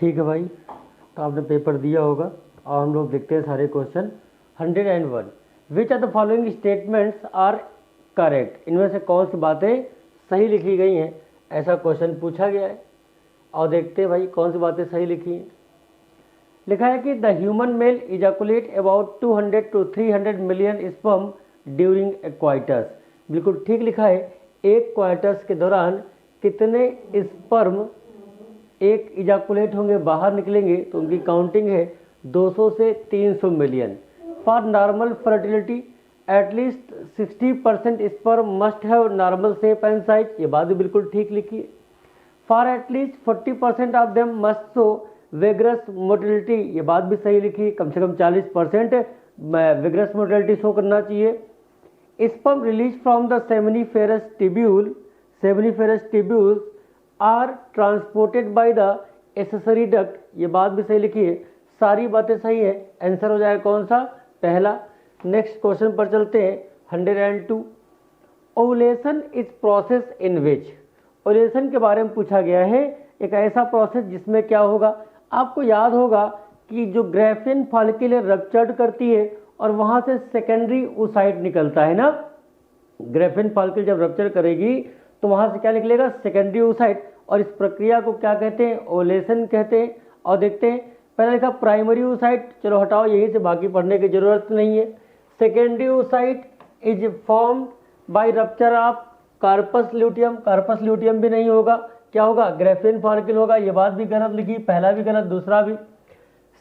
ठीक है भाई, तो आपने पेपर दिया होगा और हम लोग देखते हैं सारे question. 101 which are the following statements are correct, इनमें से कौन सी बातें सही लिखी गई हैं, ऐसा क्वेश्चन पूछा गया है। और देखते हैं भाई कौन सी बातें सही लिखी हैं। लिखा है कि the human male ejaculate about 200 to 300 million sperm during a coitus. बिल्कुल ठीक लिखा है। एक क्वाइटस के दौरान कितने स्पर्म एक इजैकुलेट होंगे, बाहर निकलेंगे, तो उनकी काउंटिंग है 200 से 300 million. For normal fertility at least 60% sperm must have normal shape and size, ये बात भी बिल्कुल ठीक लिखी है। For at least 40% of them must show वेगरस motility, ये बात भी सही लिखी, कम से कम 40% वेगरस मोटिलिटी शो करना चाहिए। Sperm release from the seminiferous tubules are transported by the accessory duct, ये बात भी सही लिखी है। सारी बातें सही है, आंसर हो जाएगा कौन सा, पहला। नेक्स्ट क्वेश्चन पर चलते हैं। 102 ovulation is process in which, ovulation के बारे में पूछा गया है। एक ऐसा प्रोसेस जिसमें क्या होगा, आपको याद होगा कि जो ग्राफियन फॉलिकल रप्चर्ड करती है और वहां से सेकेंडरी oocyte निकलता है ना। ग्राफियन फॉलिकल जब रप्चर करेगी तो वहां से क्या निकलेगा, सेकेंडरी oocyte, और इस प्रक्रिया को क्या कहते हैं, ओवुलेशन कहते हैं। और देखते हैं, पहले लिखा प्राइमरी oocyte, चलो हटाओ, यहीं से बाकी पढ़ने की जरूरत नहीं है। Secondary oocyte is form by rupture of corpus luteum, corpus luteum भी नहीं होगा, क्या होगा, ग्राफियन फॉलिकल होगा, ये बात भी गलत लिखी, पहला भी गलत, दूसरा भी।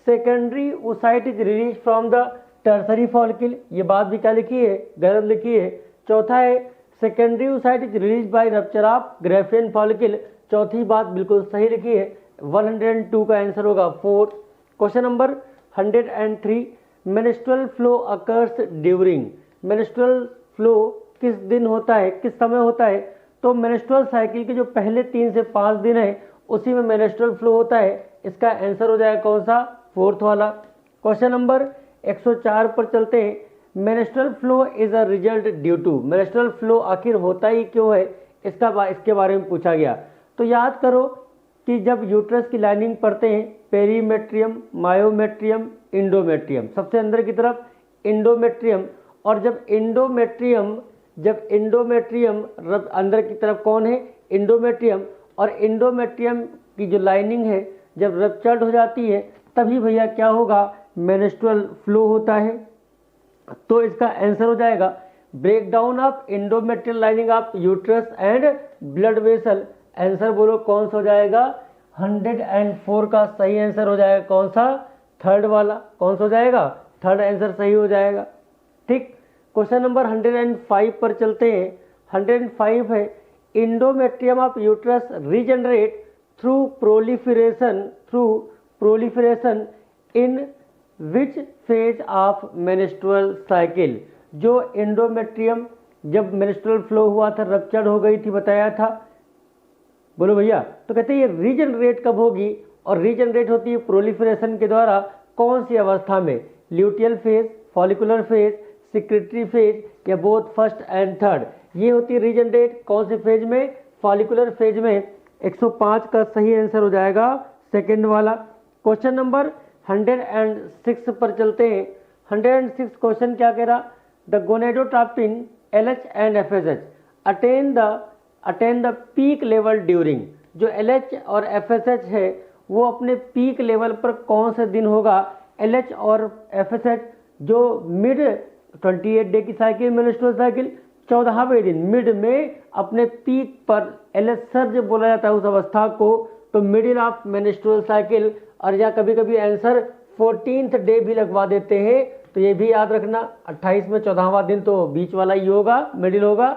Secondary oocyte is release from the tertiary follicle, ये बात भी क्या लिखी है, गलत लिखी है। चौथा है secondary oocyte is release by rupture of Graafian follicle, चौथी बात बिल्कुल सही लिखी है। 102 का आंसर होगा 4। Question number 103 menstrual flow occurs during, menstrual flow किस दिन होता है, किस समय होता है, तो मेंस्ट्रुअल साइकिल के जो पहले 3 से 5 दिन है उसी में मेंस्ट्रुअल फ्लो होता है। इसका आंसर हो जाएगा कौन सा, 4th वाला। क्वेश्चन नंबर 104 पर चलते हैं। Menstrual flow is a result due to, menstrual flow आखिर होता ही क्यों है, इसके बारे में पूछा गया। तो याद करो कि जब यूट्रस की लाइनिंग पढ़ते हैं, पेरीमेट्रियम, मायोमेट्रियम, इंडोमेट्रियम, सबसे अंदर की तरफ इंडोमेट्रियम, और जब इंडोमेट्रियम अंदर की तरफ कौन है, इंडोमेट्रियम, और इंडोमेट्रियम की जो लाइनिंग है जब रप्चर्ड हो जाती है तभी भैया क्या होगा, मेंस्ट्रुअल फ्लो होता है। तो इसका आंसर हो जाएगा break down of endometrial lining of uterus and blood vessel. Answer बोलो कौन सा हो जाएगा, 104 का सही आंसर हो जाएगा कौन सा, 3rd वाला। कौन सा हो जाएगा, 3rd आंसर सही हो जाएगा। ठीक, क्वेश्चन नंबर 105 पर चलते हैं। 105 है endometrium of uterus regenerate through proliferation in which phase of menstrual cycle. जो इंडोमेट्रियम जब मेंस्ट्रुअल फ्लो हुआ था, रप्चर्ड हो गई थी, बताया था, बोलो भैया, तो कहते हैं ये रीजनरेट कब होगी, और रीजनरेट होती है प्रोलिफरेशन के द्वारा। कौन सी अवस्था में, luteal phase, follicular phase, secretary phase, या बोथ फर्स्ट एंड थर्ड, ये होती है रीजनरेट। कौन से फेज में, फॉलिकुलर फेज में। 105 का सही आंसर हो जाएगा 2nd वाला। क्वेश्चन नंबर 106 पर चलते हैं। 106 क्वेश्चन क्या कह रहा, the gonadotropin LH and FSH attain the peak level during. जो LH और FSH है वो अपने पीक लेवल पर कौन से दिन होगा, LH और FSH जो मिड 28 डे की साइकिल, मेंस्ट्रुअल साइकिल, 14वें दिन मिड में अपने पीक पर, LH सर्ज बोला जाता है उस अवस्था को, तो मिडिल ऑफ मेंस्ट्रुअल साइकिल। और या कभी कभी आंसर 14th डे भी लगवा देते हैं, तो ये भी याद रखना, 28 में 14वां दिन तो बीच वाला ही होगा, मिडिल होगा।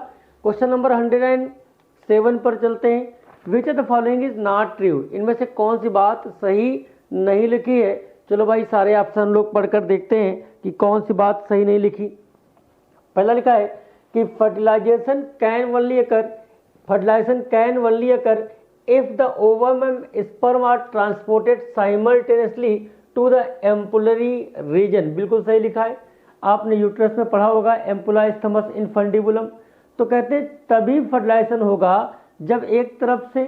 क्वेश्चन नंबर 107 पर चलते हैं। Which of the following is not true, इनमें से कौन सी बात सही नहीं लिखी है। चलो भाई सारे ऑप्शन लोग पढ़कर देखते हैं कि कौन सी बात सही नहीं लिखी। पहला लिखा है कि fertilisation can only occur if the ovum and sperm are transported simultaneously to the ampullary region, बिल्कुल सही लिखा है। आपने यूट्रस में पढ़ा होगा एम्पुला स्थमस इनफंडिबुलम, तो कहते हैं तभी फर्टिलाइजेशन होगा जब एक तरफ से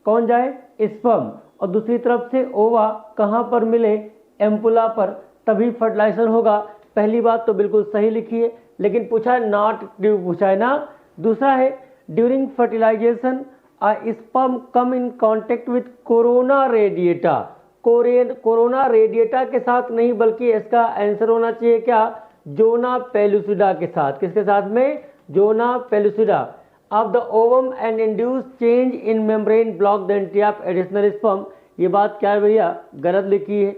कौन जाए, स्पर्म, और दूसरी तरफ से ओवा कहाँ पर मिले, एम्पुला पर, तभी फर्टिलाइजेशन होगा। पहली बात तो बिल्कुल सही लिखी है, लेकिन पूछा है नॉट ड्यू, पूछा है ना। दूसरा है during fertilisation sperm come in contact with corona radiata, corona radiata के साथ नहीं, बल्कि इसका आंसर होना चाहिए क्या, जोना पेलुसिडा के साथ। किसके साथ में, zona pellucida of the ovum and induce change in membrane block the entry of additional sperm. ये बात क्या है भैया, गलत लिखी है,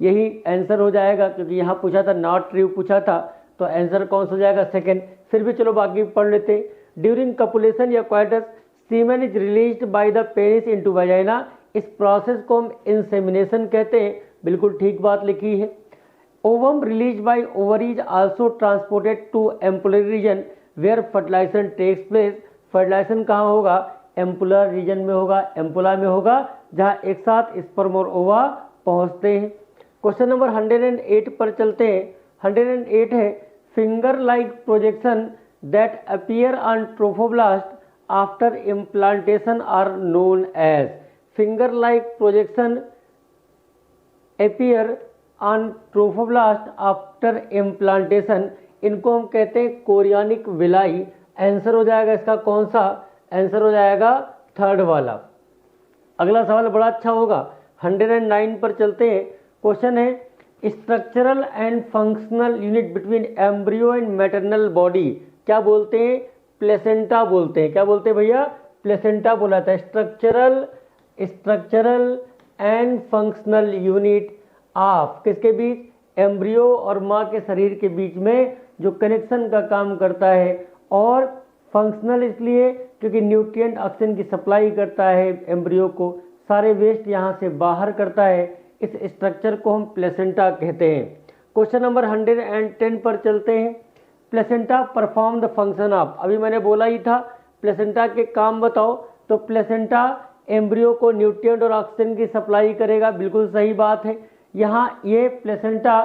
यही आंसर हो जाएगा, क्योंकि यहाँ पूछा था नॉट ट्रू पूछा था, तो आंसर कौन सा हो जाएगा, सेकंड। फिर भी चलो बाकी पढ़ लेते। ड्यूरिंग कपुलेशन या coitus semen is released by the penis into vagina, इस प्रोसेस को हम इंसेमिनेशन कहते हैं, बिल्कुल ठीक बात लिखी है। Ovum release by ovaries also transported to ampullary region where fertilisation takes place, fertilisation कहाँ होगा, एम्पुलर रीजन में होगा, एम्पुला में होगा, जहाँ एक साथ स्पर्म और ओवा पहुँचते हैं। क्वेश्चन नंबर 108 पर चलते हैं। 108 है finger like projection that appear on trophoblast after implantation are known as, finger like projection appear on trophoblast after implantation, इनको हम कहते हैं कोरियानिक विलाई। आंसर हो जाएगा इसका कौन सा, आंसर हो जाएगा थर्ड वाला। अगला सवाल बड़ा अच्छा होगा। 109 पर चलते हैं। क्वेश्चन है structural and functional unit between embryo and maternal body, क्या बोलते हैं, प्लेसेंटा बोलते हैं। क्या बोलते हैं भैया, प्लेसेंटा बोला था। Structural and functional unit of किसके बीच, एम्ब्रियो और माँ के शरीर के बीच में जो कनेक्शन का काम करता है, और फंक्शनल इसलिए क्योंकि न्यूट्रिएंट ऑक्सीजन की सप्लाई करता है एम्ब्रियो को, सारे वेस्ट यहाँ से बाहर करता है, इस स्ट्रक्चर को हम प्लेसेंटा कहते हैं। क्वेश्चन नंबर 110 पर चलते हैं। Placenta perform the function of, अभी मैंने बोला ही था प्लेसेंटा के काम बताओ, तो प्लेसेंटा एम्ब्रियो को न्यूट्रिएंट और ऑक्सीजन की सप्लाई करेगा, बिल्कुल सही बात है। यहाँ ये प्लेसेंटा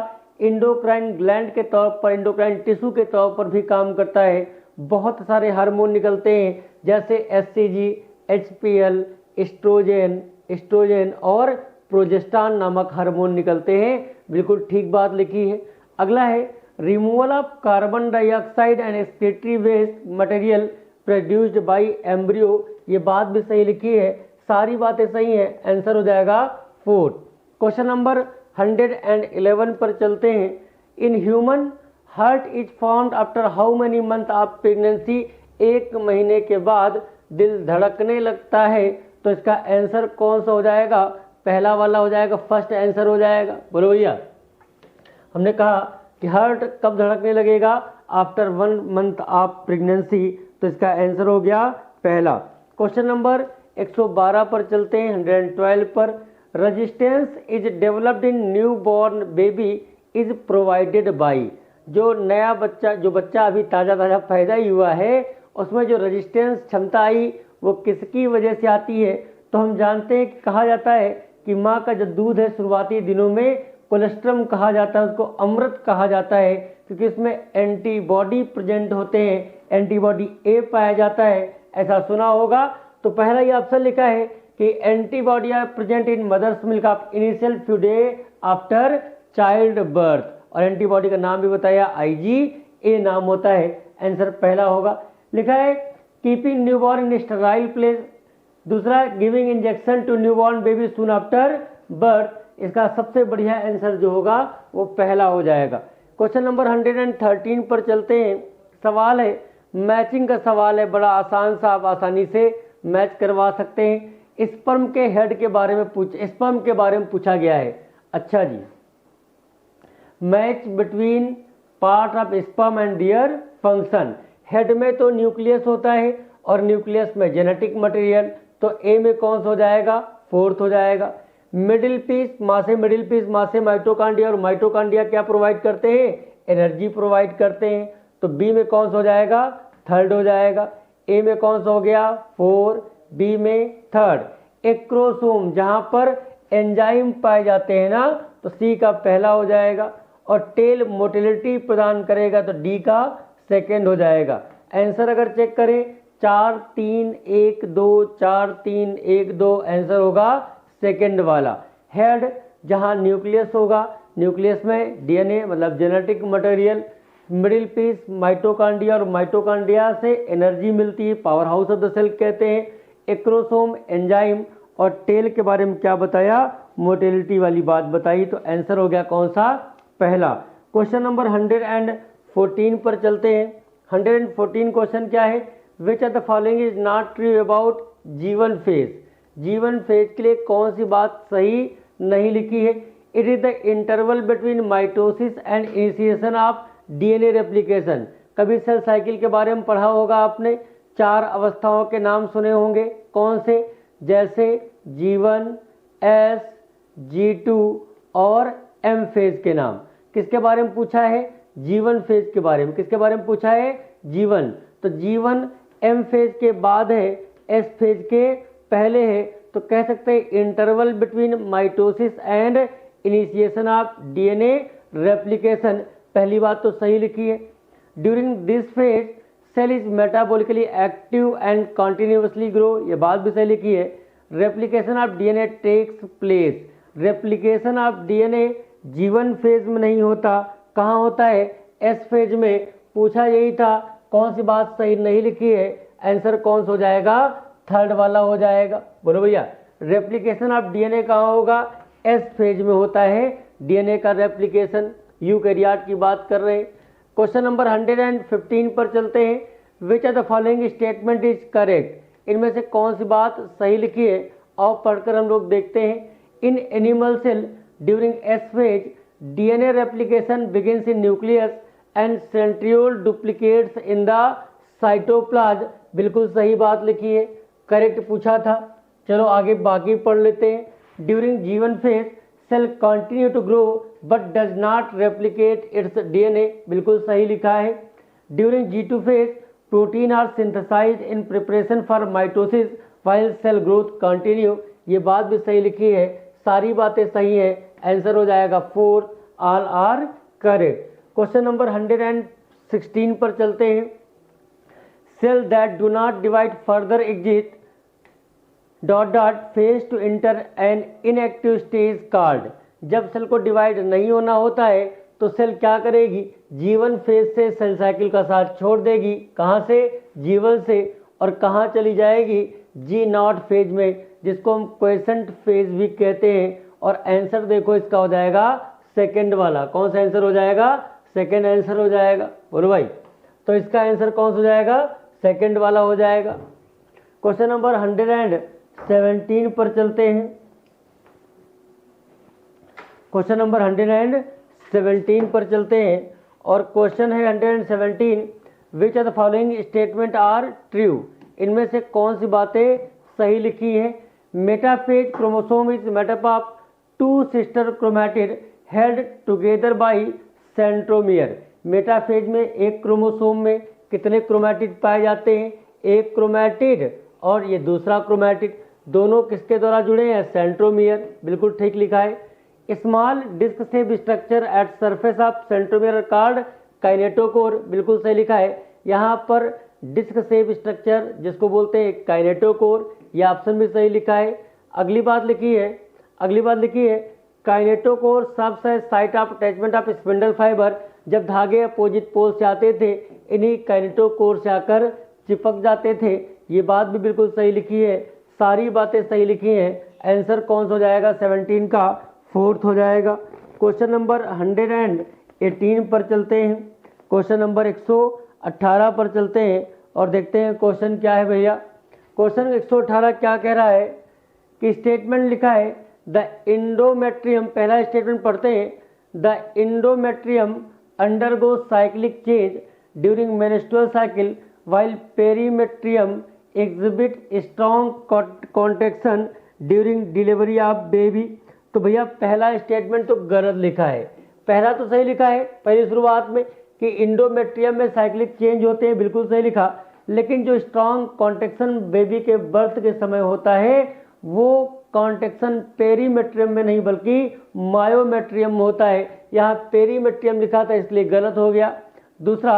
इंडोक्राइन ग्लैंड के तौर पर, इंडोक्राइन टिश्यू के तौर पर भी काम करता है। बहुत सारे हार्मोन निकलते हैं, जैसे एचसीजी, एचपीएल, एस्ट्रोजन और प्रोजेस्टेरॉन नामक हार्मोन निकलते हैं, बिल्कुल ठीक बात लिखी है। अगला है removal of carbon dioxide and excretory waste material produced by embryo, ये बात भी सही लिखी है, सारी बातें सही हैं, आंसर हो जाएगा 4। क्वेश्चन नंबर 111 पर चलते हैं। In human heart is formed after how many month of pregnancy, 1 महीने के बाद दिल धड़कने लगता है, तो इसका आंसर कौन सा हो जाएगा, पहला वाला हो जाएगा, फर्स्ट आंसर हो जाएगा। बोलो भैया, हमने कहा कि हार्ट कब धड़कने लगेगा, आफ्टर 1 मंथ ऑफ प्रेगनेंसी, तो इसका आंसर हो गया पहला। क्वेश्चन नंबर 112 पर चलते हैं। 112 पर resistance is developed in new born baby is provided by, जो नया बच्चा, जो बच्चा अभी ताज़ा पैदा ही हुआ है, उसमें जो रेजिस्टेंस क्षमता आई वो किसकी वजह से आती है, तो हम जानते हैं कि कहा जाता है कि माँ का जो दूध है शुरुआती दिनों में कोलेस्ट्रम कहा जाता है, उसको अमृत कहा जाता है, क्योंकि इसमें एंटीबॉडी प्रेजेंट होते हैं, एंटीबॉडी ए पाया जाता है, ऐसा सुना होगा। तो पहला ये ऑप्शन लिखा है कि antibody are present in mother's milk of initial few day after child birth, और एंटीबॉडी का नाम भी बताया IgA नाम होता है, आंसर पहला होगा। लिखा है keeping newborn in sterile place, दूसरा giving injection to newborn baby soon after birth, इसका सबसे बढ़िया आंसर जो होगा वो पहला हो जाएगा। क्वेश्चन नंबर 113 पर चलते हैं। सवाल है मैचिंग का सवाल है, बड़ा आसान सा, आप आसानी से मैच करवा सकते हैं। स्पर्म के हेड के बारे में स्पर्म के बारे में पूछा गया है। अच्छा जी, match between part of sperm and their function. Head में तो न्यूक्लियस होता है और न्यूक्लियस में जेनेटिक मटेरियल, तो ए में कौन सा हो जाएगा, 4th हो जाएगा। मिडिल पीस माँ से माइटोकांड्रिया, और माइटोकांड्रिया क्या प्रोवाइड करते हैं, एनर्जी प्रोवाइड करते हैं, तो बी में कौन सा हो जाएगा, 3rd हो जाएगा। ए में कौन सा हो गया, 4, बी में 3rd। एक्रोसोम जहां पर एंजाइम पाए जाते हैं ना, तो सी का पहला हो जाएगा, और टेल मोटिलिटी प्रदान करेगा, तो डी का 2nd हो जाएगा। आंसर अगर चेक करें 4 3 1 2 4 3 1 2 आंसर होगा सेकंड वाला। हेड जहां न्यूक्लियस होगा, न्यूक्लियस में डीएनए मतलब genetic material, middle piece mitochondria और माइटोकॉन्ड्रिया से एनर्जी मिलती है, power house of the cell कहते हैं। एक्रोसोम एंजाइम और टेल के बारे में क्या बताया, मोटिलिटी वाली बात बताई। तो आंसर हो गया कौन सा, पहला। क्वेश्चन नंबर 114 पर चलते हैं। 114 क्वेश्चन क्या है, which of the following is not true about जीवन फेज। जीवन फेज के लिए कौन सी बात सही नहीं लिखी है। It is the interval between mitosis and initiation of DNA replication. कभी सेल साइकिल के बारे में पढ़ा होगा आपने, 4 अवस्थाओं के नाम सुने होंगे, कौन से, जैसे G1, S, G2 और M फेज के नाम। किसके बारे में पूछा है, G1 फेज के बारे में। किसके बारे में पूछा है, G1। तो G1 M फेज के बाद है, S फेज के पहले है। तो कह सकते हैं interval between mitosis and initiation of DNA replication. पहली बात तो सही लिखी है। During this phase cell is metabolically active and continuously grow, ये बात भी सही लिखी है। Replication of DNA takes place. Replication of DNA G1 phase में नहीं होता, कहाँ होता है, S फेज में। पूछा यही था, कौन सी बात सही नहीं लिखी है, आंसर कौन सा हो जाएगा, थर्ड वाला हो जाएगा। बोलो भैया, रेप्लिकेशन ऑफ डीएनए कहाँ होगा, S फेज में होता है डीएनए का रेप्लिकेशन। यूकैरियोट की बात कर रहे हैं। क्वेश्चन नंबर 115 पर चलते हैं। Which of the following statement is correct. इनमें से कौन सी बात सही लिखी है, और पढ़कर हम लोग देखते हैं। In animal cell during S phase DNA replication begins in nucleus and centriole duplicates in the cytoplasm. बिल्कुल सही बात लिखी है, करेक्ट पूछा था। चलो आगे बाकी पढ़ लेते हैं। During G1 phase cell continue to grow but does not replicate its DNA. बिल्कुल सही लिखा है। During G2 phase protein are synthesised in preparation for mitosis while cell growth continue. ये बात भी सही लिखी है, सारी बातें सही है, आंसर हो जाएगा 4, all are correct. Question number 116 पर चलते हैं। Cell that do not divide further exit ... phase to enter an inactive stage called. जब सेल को डिवाइड नहीं होना होता है तो सेल क्या करेगी, G1 फेज से सेल साइकिल का साथ छोड़ देगी। कहाँ से, G1 से, और कहाँ चली जाएगी, G0 फेज में, जिसको हम क्वेसेंट फेज भी कहते हैं। और आंसर देखो इसका हो जाएगा सेकंड वाला। कौन सा आंसर हो जाएगा, सेकंड आंसर हो जाएगा। बोलो भाई, तो इसका आंसर कौन सा हो जाएगा, सेकंड वाला हो जाएगा। क्वेश्चन नंबर 117 पर चलते हैं। क्वेश्चन नंबर 117 पर चलते हैं और क्वेश्चन है 117, which of the following statement are true. इनमें से कौन सी बातें सही लिखी है। Metaphase chromosome is made up of 2 sister chromatid held together by centromere. Metaphase में एक क्रोमोसोम में कितने क्रोमैटिड पाए जाते हैं, एक क्रोमैटिड और ये दूसरा क्रोमैटिड, दोनों किसके द्वारा जुड़े हैं, सेंट्रोमियर। बिल्कुल ठीक लिखा है। Small disc shape structure at surface of centromere called kinetochore. बिल्कुल सही लिखा है। यहाँ पर डिस्क शेप स्ट्रक्चर जिसको बोलते हैं काइनेटोकोर, यह ऑप्शन भी सही लिखा है। अगली बात लिखी है kinetochore serves as site of attachment of spindle fibre. जब धागे अपोजिट पोल से आते थे, इन्हीं काइनेटोकोर से आकर चिपक जाते थे। ये बात भी बिल्कुल सही लिखी है, सारी बातें सही लिखी हैं। आंसर कौन सा हो जाएगा, 17 का 4th हो जाएगा। क्वेश्चन नंबर 118 पर चलते हैं। क्वेश्चन नंबर 118 पर चलते हैं और देखते हैं क्वेश्चन क्या है भैया। क्वेश्चन 118 क्या कह रहा है कि स्टेटमेंट लिखा है द इंडोमेट्रियम। पहला स्टेटमेंट पढ़ते हैं। The endometrium undergo cyclic change during menstrual cycle while perimetrium exhibit strong contraction during delivery of baby। तो भैया पहला स्टेटमेंट तो गलत लिखा है। पहला तो सही लिखा है पहली शुरुआत में कि इंडोमेट्रियम में साइक्लिक चेंज होते हैं, बिल्कुल सही लिखा। लेकिन जो स्ट्रॉन्ग कॉन्ट्रेक्शन बेबी के बर्थ के समय होता है वो कॉन्ट्रेक्शन पेरीमेट्रियम में नहीं बल्कि मायोमेट्रियम में होता है। यहाँ पेरीमेट्रियम लिखा था इसलिए गलत हो गया। दूसरा,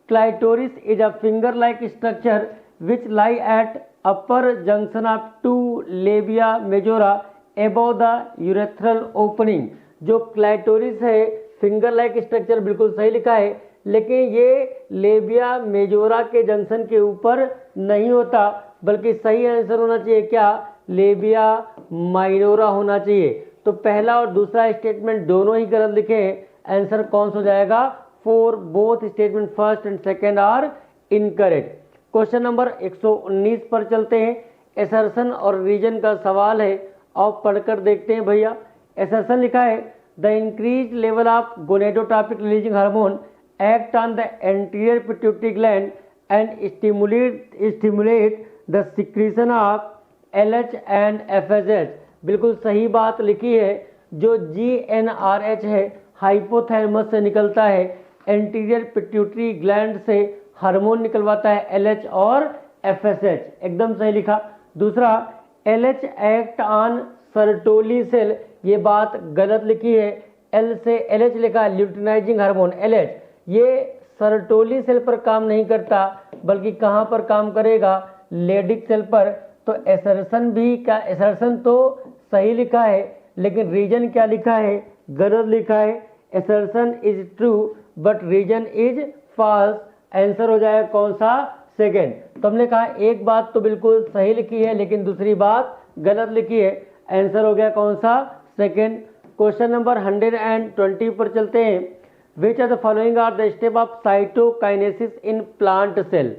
clitoris is a finger like structure which lie at upper junction of two labia majora above the urethral opening. जो क्लाइटोरिस है फिंगर लाइक स्ट्रक्चर, बिल्कुल सही लिखा है, लेकिन ये लेबिया मेजोरा के जंक्शन के ऊपर नहीं होता, बल्कि सही आंसर होना चाहिए क्या, लेबिया माइनोरा होना चाहिए। तो पहला और दूसरा स्टेटमेंट दोनों ही गलत लिखे हैं। आंसर कौन सा हो जाएगा, 4, both statement first and second are incorrect. Question number 119 पर चलते हैं। एसर्शन और रीजन का सवाल है, आप पढ़कर देखते हैं भैया। एसर्शन लिखा है the increase level of gonadotropic releasing hormone act on the anterior pituitary gland and stimulate the secretion of LH and FSH। बिल्कुल सही बात लिखी है। जो GnRH है हाइपोथैलेमस से निकलता है, एंटीरियर पिट्यूटरी ग्लैंड से हार्मोन निकलवाता है LH और FSH, एकदम सही लिखा। दूसरा LH act on Sertoli cell, ये बात गलत लिखी है, L से LH लिखा है ल्यूटिनाइजिंग हार्मोन LH, ये सर्टोली सेल पर काम नहीं करता, बल्कि कहाँ पर काम करेगा, लेडिक सेल पर। तो एसर्शन भी क्या, एसर्शन तो सही लिखा है, लेकिन रीजन क्या लिखा है, गलत लिखा है। Assertion is true but reason is false. Answer हो जाएगा कौन सा, सेकेंड। तो हमने कहा एक बात तो बिल्कुल सही लिखी है, लेकिन दूसरी बात गलत लिखी है। आंसर हो गया कौन सा, सेकेंड। क्वेश्चन नंबर 120 पर चलते हैं। Which are the following are the step of cytokinesis in plant cell.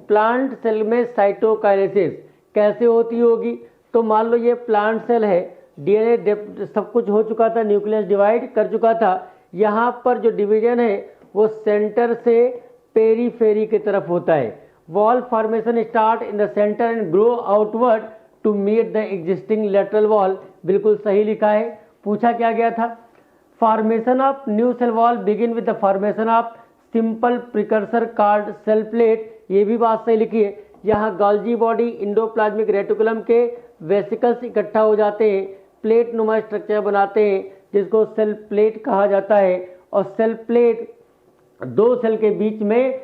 Plant cell में साइटोकाइनेसिस कैसे होती होगी, तो मान लो ये प्लांट सेल है, DNA सब कुछ हो चुका था, न्यूक्लियस डिवाइड कर चुका था। यहाँ पर जो डिवीजन है वो सेंटर से पेरीफेरी की तरफ होता है। Wall formation start in the centre and grow outward to meet the existing lateral wall, बिल्कुल सही लिखा है। पूछा क्या गया था, formation of new cell wall begin with the formation of simple precursor called cell plate, ये भी बात सही लिखी है। यहाँ गोल्जी बॉडी इंडोप्लाज्मिक रेटिकुलम के वेसिकल्स इकट्ठा हो जाते हैं, प्लेट नुमा स्ट्रक्चर बनाते हैं, जिसको सेल प्लेट कहा जाता है। और सेल प्लेट दो सेल के बीच में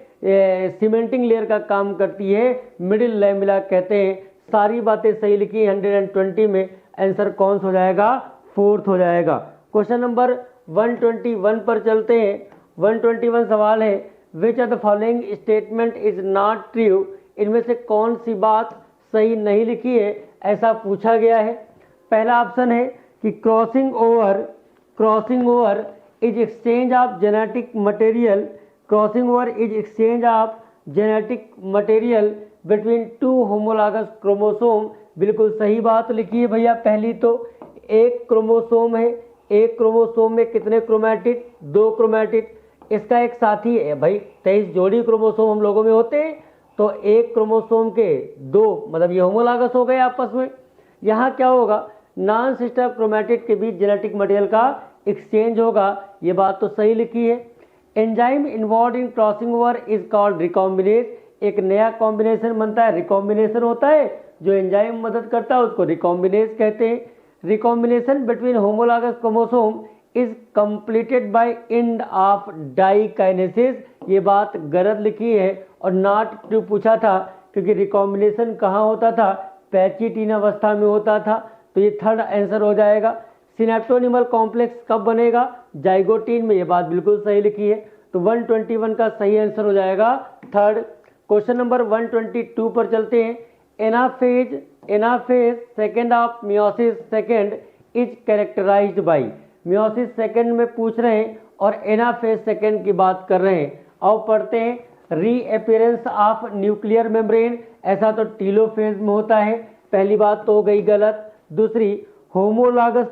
सीमेंटिंग लेयर का काम करती है, मिडिल लैमेला कहते हैं। सारी बातें सही लिखी 120 में। आंसर कौन सा हो जाएगा, फोर्थ हो जाएगा। क्वेश्चन नंबर 121 पर चलते हैं। 121 सवाल है, which are the following statement is not true. इनमें से कौन सी बात सही नहीं लिखी है, ऐसा पूछा गया है। पहला ऑप्शन है कि crossing over is exchange of genetic material, crossing over is exchange of genetic material between two homologous chromosome, बिल्कुल सही बात लिखी है भैया। पहली तो एक क्रोमोसोम है, एक क्रोमोसोम में कितने क्रोमैटिड, 2 क्रोमैटिड। इसका एक साथी है भाई, 23 जोड़ी क्रोमोसोम हम लोगों में होते हैं, तो एक क्रोमोसोम के 2 मतलब ये होमोलॉगस हो गए आपस में। यहाँ क्या होगा, नॉन सिस्टर क्रोमैटिड के बीच जेनेटिक मटेरियल का एक्सचेंज होगा, ये बात तो सही लिखी है। Enzyme involve in crossing over is called recombinase, एक नया कॉम्बिनेशन बनता है, रिकॉम्बिनेशन होता है, जो एंजाइम मदद करता है उसको रिकॉम्बिनेज कहते हैं। Recombination between homologous chromosome is completed by end of diakinesis, ये बात गलत लिखी है और नॉट ट्रू पूछा था, क्योंकि रिकॉम्बिनेशन कहाँ होता था, पैचिटिन अवस्था में होता था, तो ये थर्ड आंसर हो जाएगा। सिनेप्टोनिमल कॉम्प्लेक्स कब बनेगा, जाइगोटीन में, ये बात बिल्कुल सही लिखी है। तो 121 का सही आंसर हो जाएगा थर्ड। क्वेश्चन नंबर 122 पर चलते हैं। Anaphase second of meiosis second is characterised by, meiosis second में पूछ रहे हैं और एनाफेज सेकेंड की बात कर रहे हैं। अब पढ़ते हैं, रीअपीयरेंस ऑफ न्यूक्लियर मेम्ब्रेन, ऐसा तो टीलोफेज में होता है, पहली बात तो हो गई गलत। दूसरी, homologous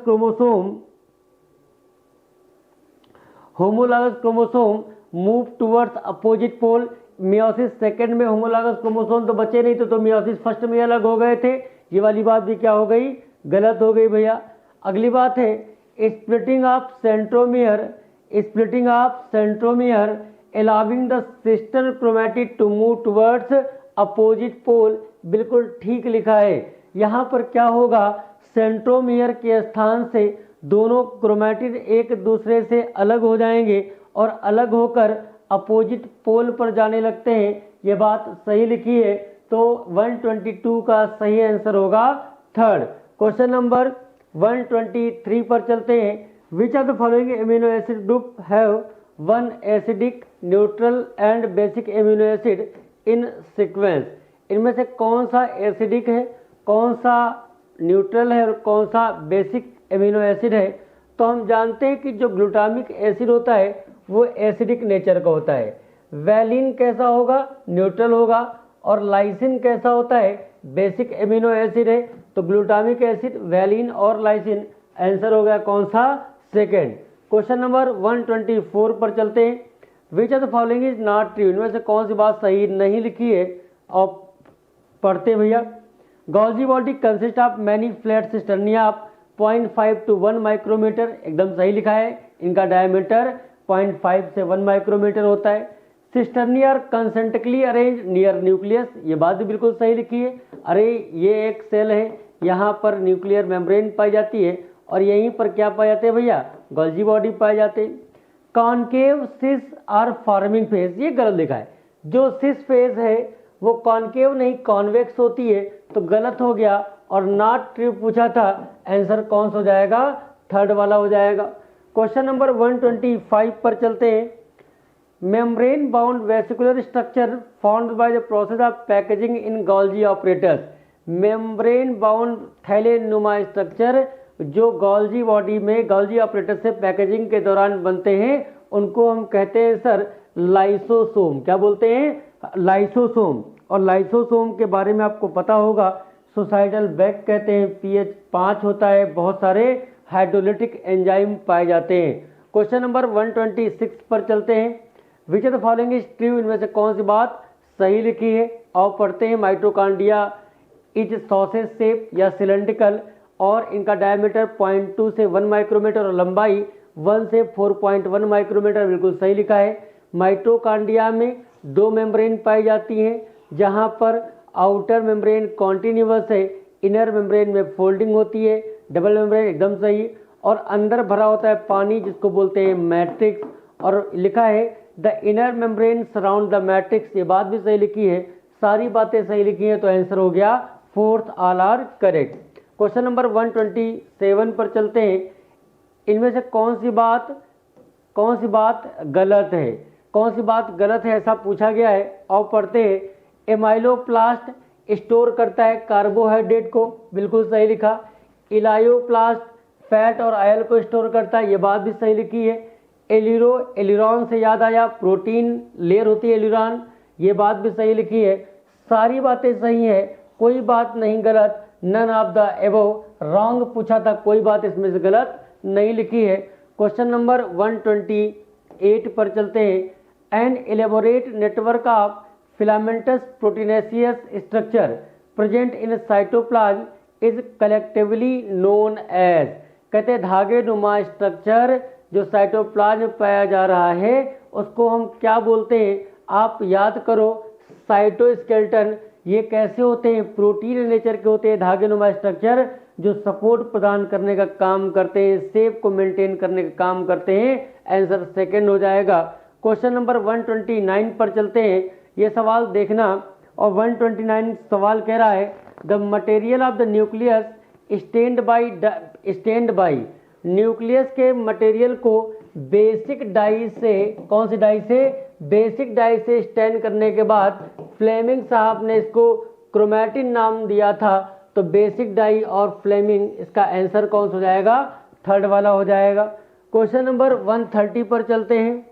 chromosome move towards opposite pole, meiosis second में होमोलॉगस क्रोमोसोम तो बचे नहीं, तो मियोसिस फर्स्ट में अलग हो गए थे, ये वाली बात भी क्या हो गई, गलत हो गई भैया। अगली बात है splitting of centromere allowing the sister chromatid to move towards opposite pole, बिल्कुल ठीक लिखा है। यहाँ पर क्या होगा, सेंट्रोमियर के स्थान से दोनों क्रोमैटिड एक दूसरे से अलग हो जाएंगे और अलग होकर अपोजिट पोल पर जाने लगते हैं, ये बात सही लिखी है। तो 122 का सही आंसर होगा थर्ड। क्वेश्चन नंबर 123 पर चलते हैं। Which of the following amino acid group have one acidic, neutral and basic amino acid in sequence? इनमें से कौन सा एसिडिक है, कौन सा न्यूट्रल है और कौन सा बेसिक एमिनो एसिड है? तो हम जानते हैं कि जो ग्लूटामिक एसिड होता है वो एसिडिक नेचर का होता है। वैलिन कैसा होगा? न्यूट्रल होगा। और लाइसिन कैसा होता है? बेसिक एमिनो एसिड है। तो ग्लूटामिक एसिड, वैलिन और लाइसिन, आंसर हो गया कौन सा? सेकेंड। क्वेश्चन नंबर 124 पर चलते हैं। Which of the following is not true? इनमें से कौन सी बात सही नहीं लिखी है? और पढ़ते भैया। Golgi body consist of many flat cisternae of 0.5 to 1 micrometre, एकदम सही लिखा है। इनका डायमीटर 0.5 से 1 माइक्रोमीटर होता है। Cisternae are concentrically arrange near nucleus, ये बात भी बिल्कुल सही लिखी है। अरे ये एक सेल है, यहाँ पर न्यूक्लियर मेम्ब्रेन पाई जाती है और यहीं पर क्या पाए जाते हैं भैया? गॉल्जी बॉडी पाए जाते हैं। Concave cis are forming phase, ये गलत लिखा है। जो सिस फेज है वो कॉनकेव नहीं कॉन्वेक्स होती है, तो गलत हो गया। और नॉट ट्रू पूछा था, आंसर कौन सा हो जाएगा? थर्ड वाला हो जाएगा। क्वेश्चन नंबर 125 पर चलते हैं। Membrane bound vesicular structure formed by the process of packaging in Golgi operators. Membrane bound थैले नुमा स्ट्रक्चर जो गॉल्जी बॉडी में गॉल्जी ऑपरेटर से पैकेजिंग के दौरान बनते हैं उनको हम कहते हैं सर लाइसोसोम। क्या बोलते हैं? लाइसोसोम। और लाइसोसोम के बारे में आपको पता होगा, सुसाइडल बैग कहते हैं, pH 5 होता है, बहुत सारे हाइड्रोलिटिक एंजाइम पाए जाते हैं। क्वेश्चन नंबर 126 पर चलते हैं। Which of the following is true? इनमें से कौन सी बात सही लिखी है? और पढ़ते हैं। माइटोकॉन्ड्रिया इज सॉसेज शेप या सिलेंड्रिकल और इनका डायमीटर 0.2 से 1 माइक्रोमीटर और लंबाई 1 से 4.1 माइक्रोमीटर, बिल्कुल सही लिखा है। माइटोकॉन्ड्रिया में दो मेम्ब्रेन पाई जाती हैं, जहां पर आउटर मेम्ब्रेन कॉन्टिन्यूअस है, इनर मेम्ब्रेन में फोल्डिंग होती है। डबल मेम्ब्रेन एकदम सही। और अंदर भरा होता है पानी जिसको बोलते हैं मैट्रिक्स। और लिखा है the inner membrane surround the matrix, ये बात भी सही लिखी है। सारी बातें सही लिखी हैं, तो आंसर हो गया fourth, all are correct. Question number 127 पर चलते हैं। इनमें से कौन सी बात गलत है? कौन सी बात गलत है ऐसा पूछा गया है। और पढ़ते हैं। एमाइलोप्लास्ट स्टोर करता है कार्बोहाइड्रेट को, बिल्कुल सही लिखा। इलायोप्लास्ट फैट और ऑयल को स्टोर करता है, ये बात भी सही लिखी है। एलिरॉन से याद आया, प्रोटीन लेयर होती है एलिरॉन, ये बात भी सही लिखी है। सारी बातें सही है, कोई बात नहीं गलत। None of the above wrong पूछा था, कोई बात इसमें से गलत नहीं लिखी है। क्वेश्चन नंबर 128 पर चलते हैं। An elaborate network of filamentous proteinaceous structure present in cytoplasm is collectively known as, कहते हैं धागे नुमा स्ट्रक्चर जो साइटोप्लाज्म में पाया जा रहा है उसको हम क्या बोलते हैं? आप याद करो, साइटोस्केलेटन। ये कैसे होते हैं? प्रोटीन नेचर के होते हैं धागे नुमा स्ट्रक्चर जो सपोर्ट प्रदान करने का काम करते हैं, शेप को मेंटेन करने का काम करते हैं। आंसर सेकंड हो जाएगा। क्वेश्चन नंबर 129 पर चलते हैं। ये सवाल देखना। और 129 सवाल कह रहा है the material of the nucleus stand by nucleus के मटेरियल को बेसिक डाई से, कौन सी डाई से? बेसिक डाई से स्टैंड करने के बाद फ्लेमिंग साहब ने इसको क्रोमैटिन नाम दिया था। तो बेसिक डाई और फ्लेमिंग, इसका आंसर कौन सा हो जाएगा? थर्ड वाला हो जाएगा। क्वेश्चन नंबर 130 पर चलते हैं।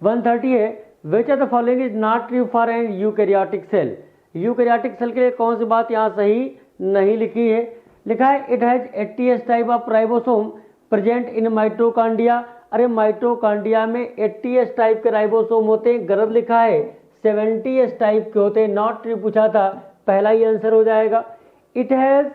130 है which of the following is not true for an eukaryotic cell? Eukaryotic cell के लिए कौन सी बात यहाँ सही नहीं लिखी है? लिखा है it has 80s type of ribosome present in mitochondria. अरे माइटोकॉन्ड्रिया में 80s टाइप के राइबोसोम होते हैं, गलत लिखा है। 70s टाइप के होते हैं, नॉट ट्रू पूछा था, पहला ही आंसर हो जाएगा। It has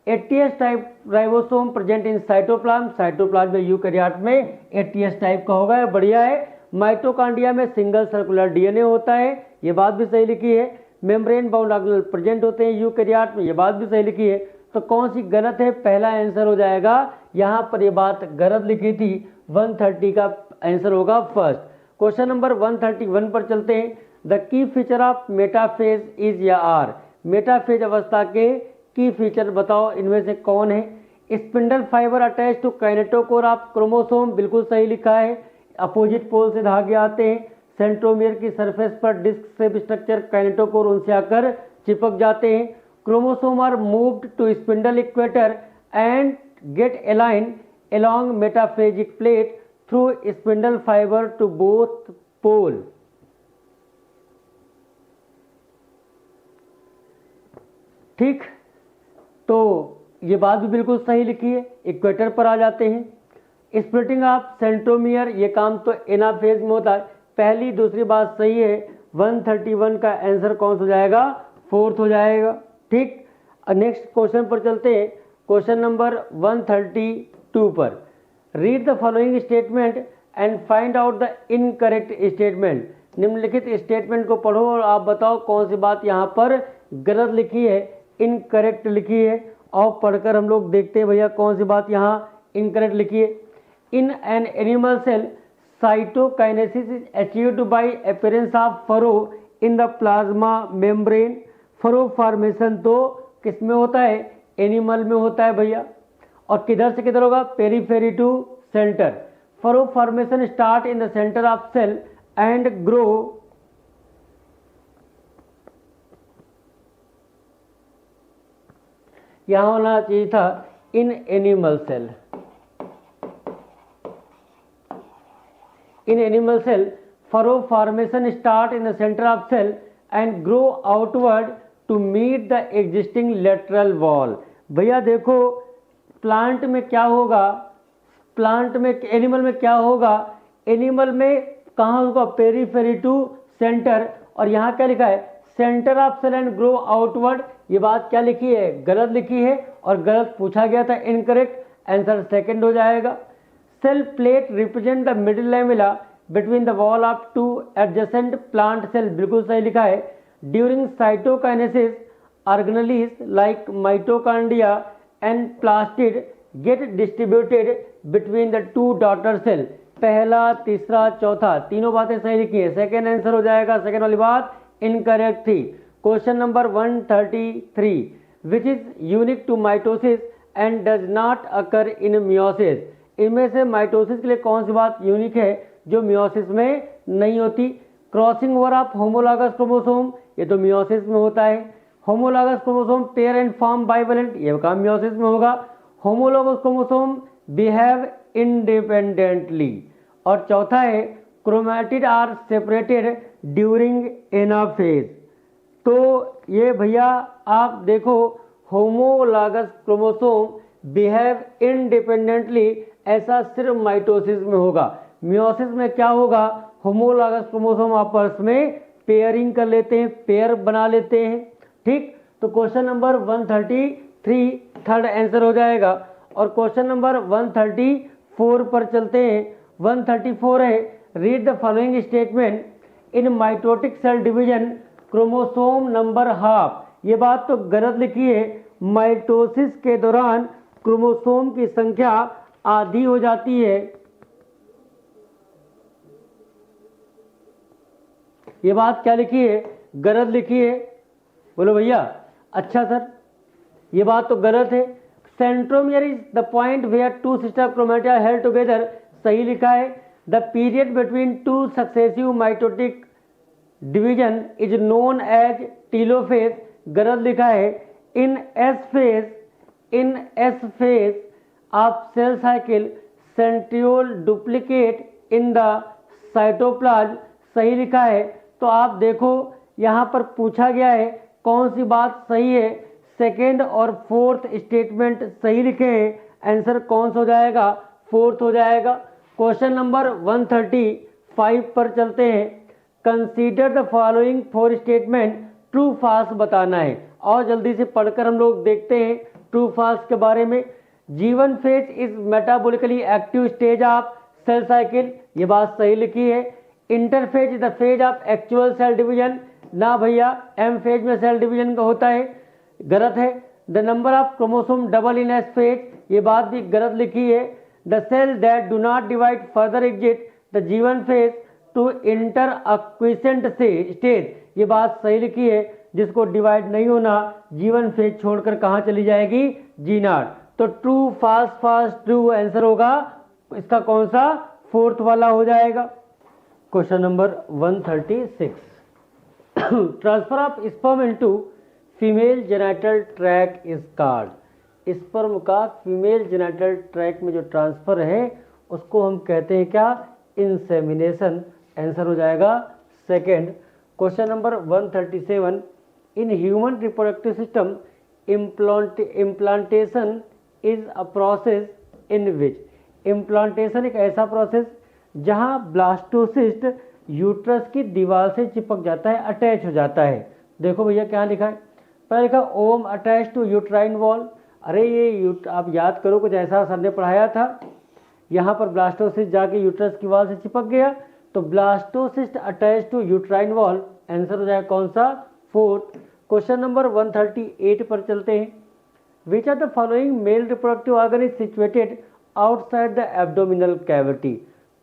80s type ribosome present in cytoplasm, cytoplasm में यूकैरियोट में 80s टाइप का होगा, बढ़िया है। माइटोकॉन्ड्रिया में सिंगल सर्कुलर डीएनए होता है, ये बात भी सही लिखी है। मेम्ब्रेन बाउंड ऑर्गेनेल प्रेजेंट होते हैं यूकैरियोट में, ये बात भी सही लिखी है। तो कौन सी गलत है? पहला आंसर हो जाएगा। यहाँ पर ये बात गलत लिखी थी, 130 का आंसर होगा फर्स्ट। क्वेश्चन नंबर 131 पर चलते हैं। The key feature of metaphase is या आर, मेटाफेज अवस्था के की फीचर बताओ इनमें से कौन है। Spindle fibre attach to kinetochore of chromosome, बिल्कुल सही लिखा है, अपोजिट पोल से धागे आते हैं, सेंट्रोमियर की सरफेस पर डिस्क से स्ट्रक्चर काइनेटोकोर उनसे आकर चिपक जाते हैं। Chromosome are moved to spindle equator and get align along metaphagic plate through spindle fiber to both pole। ठीक, तो ये बात भी बिल्कुल सही लिखी है, इक्वेटर पर आ जाते हैं। स्प्लिटिंग ऑफ सेंट्रोमियर, ये काम तो एनाफेज में होता है। पहली दूसरी बात सही है, 131 का आंसर कौन सा हो जाएगा, फोर्थ हो जाएगा। ठीक, नेक्स्ट क्वेश्चन पर चलते हैं, क्वेश्चन नंबर 132 पर। Read the following statement and find out the incorrect statement. निम्नलिखित स्टेटमेंट को पढ़ो और आप बताओ कौन सी बात यहाँ पर गलत लिखी है, इनकरेक्ट लिखी है। और पढ़कर हम लोग देखते हैं भैया कौन सी बात यहाँ इनकरेक्ट लिखी है। In an animal cell cytokinesis is achieved by appearance of furrow in the plasma membrane. Furrow formation तो किस में होता है, एनिमल में होता है भैया। और किधर से किधर होगा, periphery to centre. Furrow formation start in the centre of cell and grow यहां होना चाहिए था in animal cell. In animal cell furrow formation start in the centre of cell and grow outward to meet the existing lateral wall. भैया देखो plant में क्या होगा, plant में एनिमल में क्या होगा, एनिमल में कहाँ होगा, पेरीफेरी टू सेंटर। और यहाँ क्या लिखा है, centre of cell and grow outward. ये बात क्या लिखी है, गलत लिखी है और गलत पूछा गया था, इनकरेक्ट। आंसर सेकंड हो जाएगा। Cell plate represent the middle lamella between the wall of two adjacent plant cell, बिल्कुल सही लिखा है। During cytokinesis organelles like mitochondria and plastid get distributed between the two daughter cell. पहला, तीसरा, चौथा, तीनों बातें सही लिखी है, सेकेंड आंसर हो जाएगा। सेकेंड वाली बात इनकरेक्ट थी। Question number 133, which is unique to mitosis and does not occur in meiosis. इनमें से माइटोसिस के लिए कौन सी बात यूनिक है जो मियोसिस में नहीं होती। Crossing over of homologous chromosome, ये तो मियोसिस में होता है। Homologous chromosome pair and form bivalent, ये काम मियोसिस में होगा। Homologous chromosome behave independently. और चौथा है chromatid are separated during anaphase. तो ये भैया आप देखो होमोलॉगस क्रोमोसोम बिहेव इंडिपेंडेंटली, ऐसा सिर्फ माइटोसिस में होगा। मियोसिस में क्या होगा, होमोलॉगस क्रोमोसोम आपस में पेयरिंग कर लेते हैं, पेयर बना लेते हैं। ठीक, तो क्वेश्चन नंबर 133 थर्ड आंसर हो जाएगा। और क्वेश्चन नंबर 134 पर चलते हैं। 134 है, read the following statement. In mitotic cell division chromosome number half. ये बात तो गलत लिखी है, माइटोसिस के दौरान क्रोमोसोम की संख्या आधी हो जाती है। ये बात क्या लिखी है, गलत लिखी है, बोलो भैया। अच्छा सर, ये बात तो गलत है। Centromere is the point where two sister chromatia held together, सही लिखा है। The period between two successive mitotic division is known as telophase, गलत लिखा है। In S phase of cell cycle centriole duplicate in the cytoplasm, सही लिखा है। तो आप देखो यहाँ पर पूछा गया है कौन सी बात सही है, सेकेंड और फोर्थ स्टेटमेंट सही लिखे हैं। आंसर कौन सा हो जाएगा, फोर्थ हो जाएगा। क्वेश्चन नंबर 135 पर चलते हैं। Consider the following 4 statement, true false बताना है। और जल्दी से पढ़कर हम लोग देखते हैं ट्रू फॉल्स के बारे में। जीवन phase is metabolically active stage of cell cycle, ये बात सही लिखी है। Interphase is the phase of actual cell division, ना भैया, एम फेज में सेल डिवीजन का होता है, गलत है। The number of chromosome double in S phase, ये बात भी गलत लिखी है। The cell that do not divide further exit the जीवन फेज टू इंटर अक्विसेंट से स्टेज, ये बात सही लिखी है, जिसको डिवाइड नहीं होना जीवन फेज छोड़कर कहाँ चली जाएगी, जीनाट। तो true false false true answer होगा इसका कौन सा, फोर्थ वाला हो जाएगा। Question number 136, transfer of sperm into female genital track is called. Sperm का फीमेल जेनिटल ट्रैक में जो ट्रांसफर है उसको हम कहते हैं क्या, इंसेमिनेशन। आंसर हो जाएगा second. Question number 137, in human reproductive system implantation is a process in which. Implantation एक ऐसा प्रोसेस जहां ब्लास्टोसिस्ट यूट्रस की दीवार से चिपक जाता है, अटैच हो जाता है। देखो भैया क्या लिखा है, पहले लिखा ओम अटैच टू यूट्राइन वॉल। अरे ये आप याद करो कुछ ऐसा सर ने पढ़ाया था, यहाँ पर ब्लास्टोसिस्ट जाके यूट्रस की वॉल से चिपक गया, तो blastocyst attach to uterine wall. Answer हो जाएगा कौन सा, फोर्थ। क्वेश्चन नंबर 138 पर चलते हैं। Which are the following male reproductive organ is situated outside the abdominal cavity.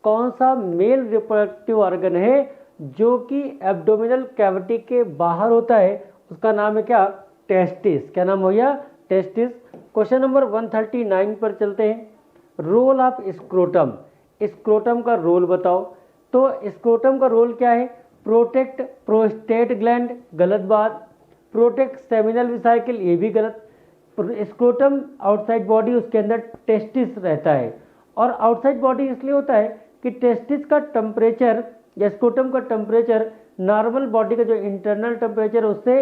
कौन सा मेल रिप्रोडक्टिव ऑर्गन है जो कि एब्डोमिनल कैविटी के बाहर होता है, उसका नाम है क्या, टेस्टिस। क्या नाम हो गया, टेस्टिस। क्वेश्चन नंबर 139 पर चलते हैं। रोल ऑफ स्क्रोटम, स्क्रोटम का रोल बताओ। तो स्क्रोटम का रोल क्या है, प्रोटेक्ट प्रोस्टेट ग्लैंड, गलत बात। प्रोटेक्ट सेमिनल वेसिकल, ये भी गलत। स्क्रोटम आउटसाइड बॉडी, उसके अंदर टेस्टिस रहता है, और आउटसाइड बॉडी इसलिए होता है कि टेस्टिस का टेम्परेचर या स्क्रोटम का टेम्परेचर नॉर्मल बॉडी का जो इंटरनल टेम्परेचर उससे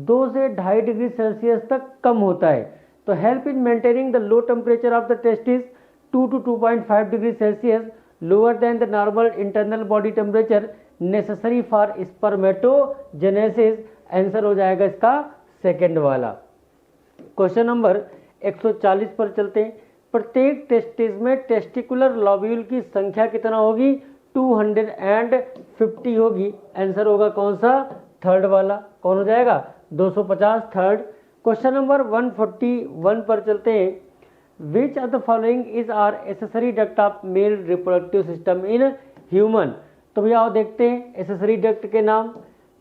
2 से 2.5 डिग्री सेल्सियस तक कम होता है। तो help in maintaining the low temperature of the testis 2 to 2.5 degree Celsius lower than the normal internal body temperature necessary for spermatogenesis. Answer हो जाएगा इसका सेकेंड वाला। क्वेश्चन नंबर 140 पर चलते हैं। प्रत्येक टेस्टिस में टेस्टिकुलर लॉब्यूल की संख्या कितना होगी, 250 होगी। आंसर होगा कौन सा, थर्ड वाला। कौन हो जाएगा, 250 थर्ड। क्वेश्चन नंबर 141 पर चलते हैं। Which of the following is are accessory duct of male reproductive system in human. तो भैया आओ देखते हैं एसेसरी डक्ट के नाम।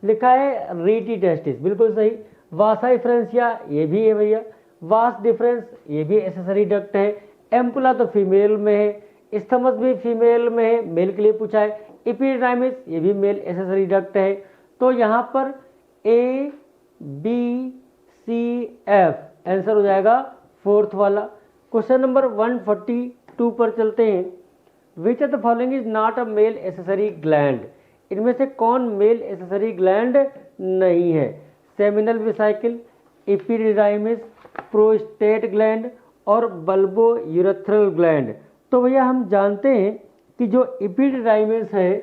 लिखा है रीटी टेस्टिस, बिल्कुल सही। वासा इफ्रेंसिया, ये भी है भैया। वास डिफरेंस, ये भी एसेसरी डक्ट है। एम्पुला तो फीमेल में है। स्थमस भी फीमेल में है, मेल के लिए पूछा है। एपिडाइमिस, ये भी मेल एसेसरी डक्ट है। तो यहाँ पर A, B, C, F answer हो जाएगा फोर्थ वाला। क्वेश्चन नंबर 142 पर चलते हैं। Which of the following is not a male accessory gland. इनमें से कौन मेल एसेसरी ग्लैंड नहीं है, seminal vesicle, epididymis, prostate gland और बल्बो यूरेथ्रल ग्लैंड। तो भैया हम जानते हैं कि जो एपिडाइमिस है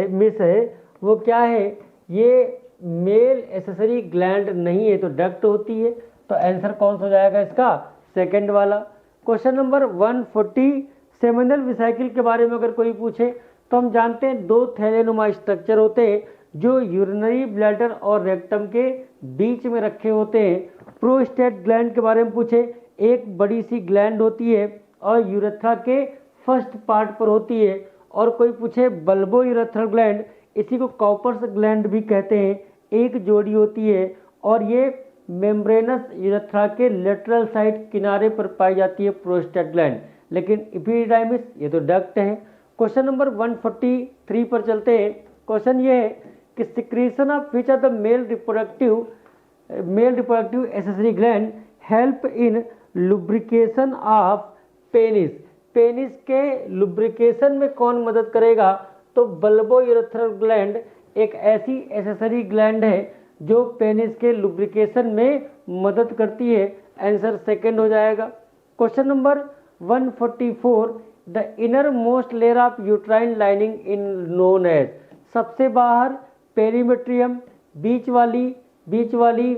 मिस है, वो क्या है, ये मेल एसेसरी ग्लैंड नहीं है, तो डक्ट होती है। तो आंसर कौन सा हो जाएगा इसका, सेकंड वाला। क्वेश्चन नंबर 140, सेमिनल वेसिकल के बारे में अगर कोई पूछे तो हम जानते हैं 2 थैलेनुमा स्ट्रक्चर होते हैं जो यूरिनरी ब्लैडर और रेक्टम के बीच में रखे होते हैं। प्रोस्टेट ग्लैंड के बारे में पूछे, एक बड़ी सी ग्लैंड होती है और यूरेथ्रा के फर्स्ट पार्ट पर होती है। और कोई पूछे बल्बो यूरेथ्रल ग्लैंड, इसी को कॉपर्स ग्लैंड भी कहते हैं, एक जोड़ी होती है और ये मेम्ब्रेनस यूरेथ्रा के लेटरल साइड किनारे पर पाई जाती है प्रोस्टेट ग्लैंड। लेकिन एपिडाइमिस ये तो डक्ट है। क्वेश्चन नंबर 143 पर चलते हैं। क्वेश्चन ये है कि secretion of which of the male reproductive accessory gland help in lubrication of penis. Penis के लुब्रिकेशन में कौन मदद करेगा, तो बल्बो यूरेथ्रल ग्लैंड एक ऐसी एसेसरी ग्लैंड है जो पेनिस के लुब्रिकेशन में मदद करती है। आंसर सेकंड हो जाएगा। Question number 144, the inner most layer of uterine lining in known as. सबसे बाहर पेरीमेट्रियम, बीच वाली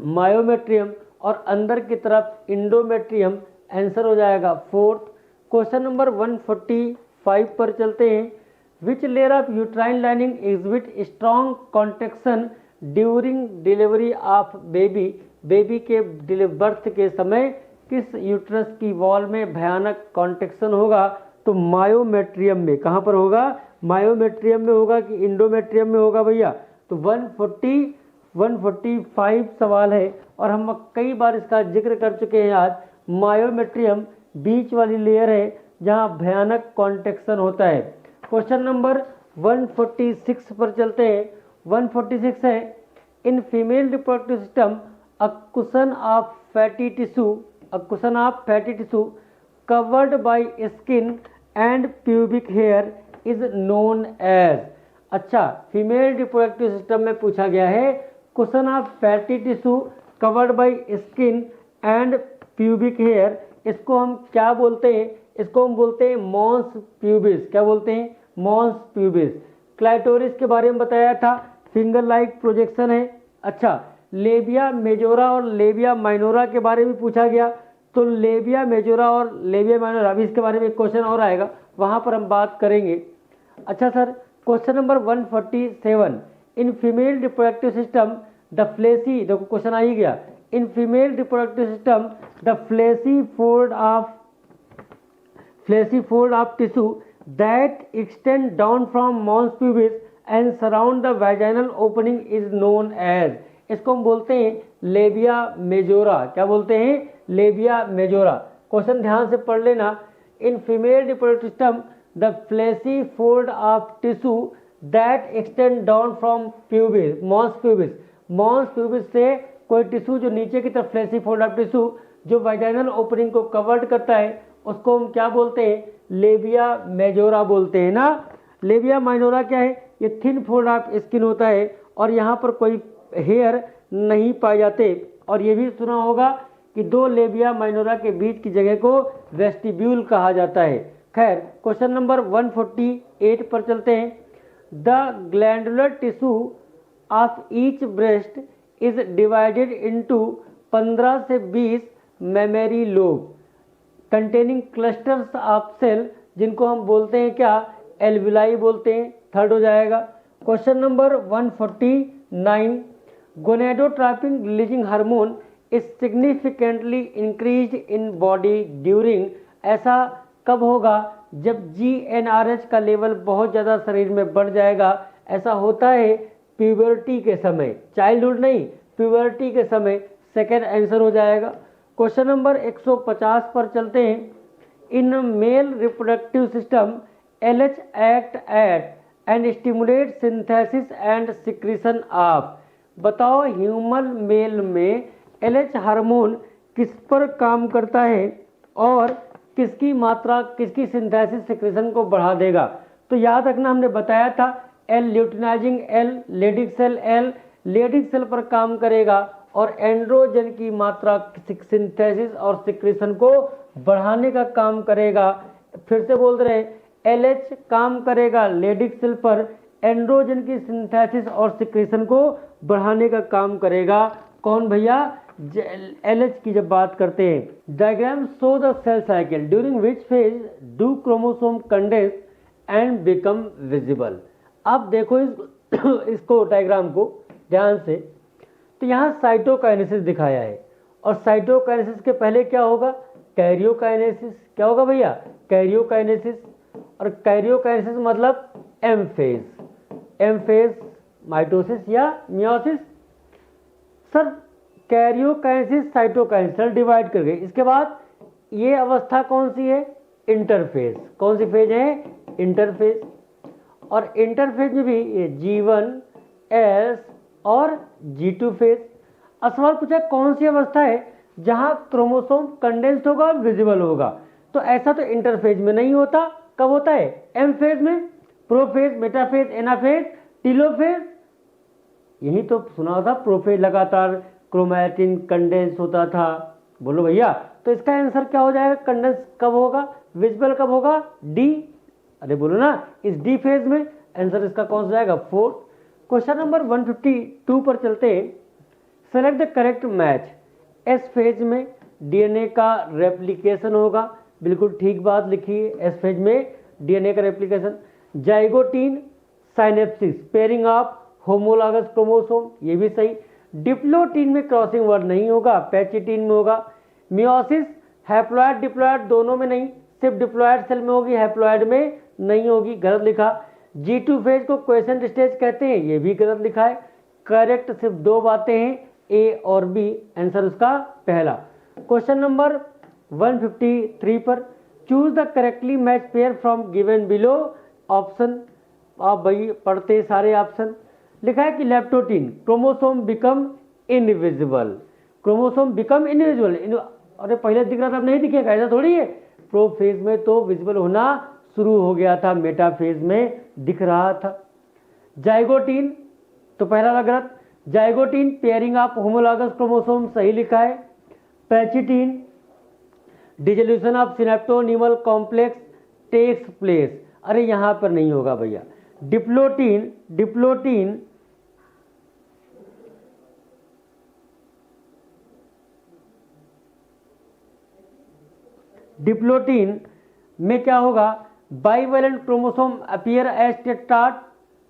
मायोमेट्रियम और अंदर की तरफ इंडोमेट्रियम। आंसर हो जाएगा फोर्थ। क्वेश्चन नंबर 145 पर चलते हैं। Which layer of uterine lining exhibit strong contraction during delivery of baby. Baby के बर्थ के समय किस यूट्रस की वॉल में भयानक कॉन्ट्रैक्शन होगा, तो मायोमेट्रियम में। कहाँ पर होगा, मायोमेट्रियम में होगा कि इंडोमेट्रियम में होगा भैया? तो 145 सवाल है और हम कई बार इसका जिक्र कर चुके हैं आज। मायोमेट्रियम बीच वाली लेयर है जहां भयानक कॉन्ट्रैक्शन होता है। क्वेश्चन नंबर 146 पर चलते हैं। 146 है, इन female reproductive system a cushion of fatty tissue covered by skin and pubic hair is known as। अच्छा, फीमेल रिप्रोडक्टिव सिस्टम में पूछा गया है cushion of fatty tissue covered by skin and pubic hair, इसको हम क्या बोलते हैं? इसको हम बोलते हैं मॉन्स प्यूबिस। क्या बोलते हैं? Mons pubis. क्लाइटोरिस के बारे में बताया था, फिंगर लाइक प्रोजेक्शन है। अच्छा, लेबिया मेजोरा और लेबिया माइनोरा के बारे में पूछा गया, तो लेबिया मेजोरा और लेबिया माइनोरा, अभी इसके बारे में एक क्वेश्चन और आएगा, वहां पर हम बात करेंगे। अच्छा sir, question number 147, in female reproductive system the fleshy, देखो क्वेश्चन आ ही गया, in female reproductive system the fleshy fold of tissue that extend down from mons pubis and surround the vaginal opening is known as. इसको हम बोलते हैं labia majora. क्या बोलते हैं? Labia majora. क्वेश्चन ध्यान से पढ़ लेना, in female reproductive system the fleshy fold of tissue that extend down from pubis, mons pubis. Mons pubis से कोई टिश्यू जो नीचे की तरफ, फ्लेसी फोल्ड ऑफ टिश्यू जो वैजाइनल ओपनिंग को कवर्ड करता है, उसको हम क्या बोलते हैं? लेबिया मेजोरा बोलते हैं ना। लेबिया माइनोरा क्या है? ये थिन फोल्ड ऑफ स्किन होता है और यहाँ पर कोई हेयर नहीं पाए जाते। और ये भी सुना होगा कि दो लेबिया माइनोरा के बीच की जगह को वेस्टिब्यूल कहा जाता है। खैर, क्वेश्चन नंबर 148 पर चलते हैं। The glandular tissue of each breast is divided into 15 से 20 mammary lobe containing clusters of cell, जिनको हम बोलते हैं क्या? एल्विलाई बोलते हैं। थर्ड हो जाएगा। Question number 149, gonadotropin releasing hormone is significantly increased in body during, ऐसा कब होगा? जब GnRH का लेवल बहुत ज़्यादा शरीर में बढ़ जाएगा। ऐसा होता है प्यूबर्टी के समय, चाइल्डहुड नहीं, प्यूबर्टी के समय। सेकेंड आंसर हो जाएगा। क्वेश्चन नंबर 150 पर चलते हैं। In male reproductive system LH act at and stimulate synthesis and secretion of, बताओ ह्यूमन मेल में LH हार्मोन किस पर काम करता है और किसकी मात्रा, किसकी सिंथेसिस सिक्रीशन को बढ़ा देगा? तो याद रखना, हमने बताया था L luteinizing L, Leydig cell L, Leydig cell पर काम करेगा और एंड्रोजन की मात्रा सिंथेसिस और सिक्रीशन को बढ़ाने का काम करेगा। फिर से बोल रहे हैं, LH काम करेगा लेडिक सेल पर, एंड्रोजन की सिंथेसिस और सिक्रीशन को बढ़ाने का काम करेगा। कौन भैया? LH की जब बात करते हैं। Diagram show the cell cycle during which phase do chromosome condense and become visible. अब देखो इसको डायग्राम को ध्यान से, तो यहाँ साइटोकाइनेसिस दिखाया है और साइटोकाइनेसिस के पहले क्या होगा? कैरियोकाइनेसिस। क्या होगा भैया? कैरियोकाइनेसिस। और कैरियोकाइनेसिस मतलब M phase, M phase mitosis या meiosis. Sir karyokinesis cytokinesis cell divide कर गए, इसके बाद ये अवस्था कौन सी है? इंटरफेज। कौन सी फेज है? इंटरफेज। और इंटरफेज में भी ये G1, S और G2 फेज। सवाल पूछा कौन सी अवस्था है जहां क्रोमोसोम कंडेंस्ड होगा और विजिबल होगा? तो ऐसा तो इंटरफेज में नहीं होता। कब होता है? एम फेज में। Prophase, metaphase, anaphase, telophase. यही तो सुना था, प्रोफेज लगातार क्रोमैटिन कंडेंस होता था। बोलो भैया, तो इसका आंसर क्या हो जाएगा? कंडेंस कब होगा? विजिबल कब होगा? डी। अरे बोलो ना, इस डी फेज में। आंसर इसका कौन सा जाएगा? 4। क्वेश्चन नंबर 152 पर चलते हैं। Select the correct match. S phase में DNA का रेप्लिकेशन होगा, बिल्कुल ठीक बात लिखी है। एस फेज में DNA का replication. Zygotene synapsis, pairing of homologous chromosome, ये भी सही। डिप्लोटीन में क्रॉसिंग वर्ड नहीं होगा, पैचिटीन में होगा। मियोसिस हैप्लॉइड डिप्लॉइड दोनों में नहीं, सिर्फ डिप्लॉइड सेल में होगी, हैप्लॉइड में नहीं होगी, गलत लिखा। G2 फेज को क्वेसेंट स्टेज कहते हैं, ये भी गलत लिखा है। करेक्ट सिर्फ दो बातें हैं, ए और बी, आंसर उसका पहला। क्वेश्चन नंबर 153 पर choose the correctly match pair from given below. Option आप भाई पढ़ते सारे ऑप्शन। लिखा है कि leptotene chromosome become invisible, chromosome become invisible. अरे पहले दिख रहा था, अब नहीं दिखेगा, ऐसा थोड़ी है। प्रो फेज में तो विजिबल होना शुरू हो गया था, मेटा फेज में दिख रहा था। जाइगोटीन तो पहला वाला गलत। Zygotene pairing of homologous chromosome सही लिखा है। Pachytene dissolution of synaptonemal complex takes place, अरे यहां पर नहीं होगा भैया। डिप्लोटीन डिप्लोटीन में क्या होगा, bivalent chromosome appear as tetrad,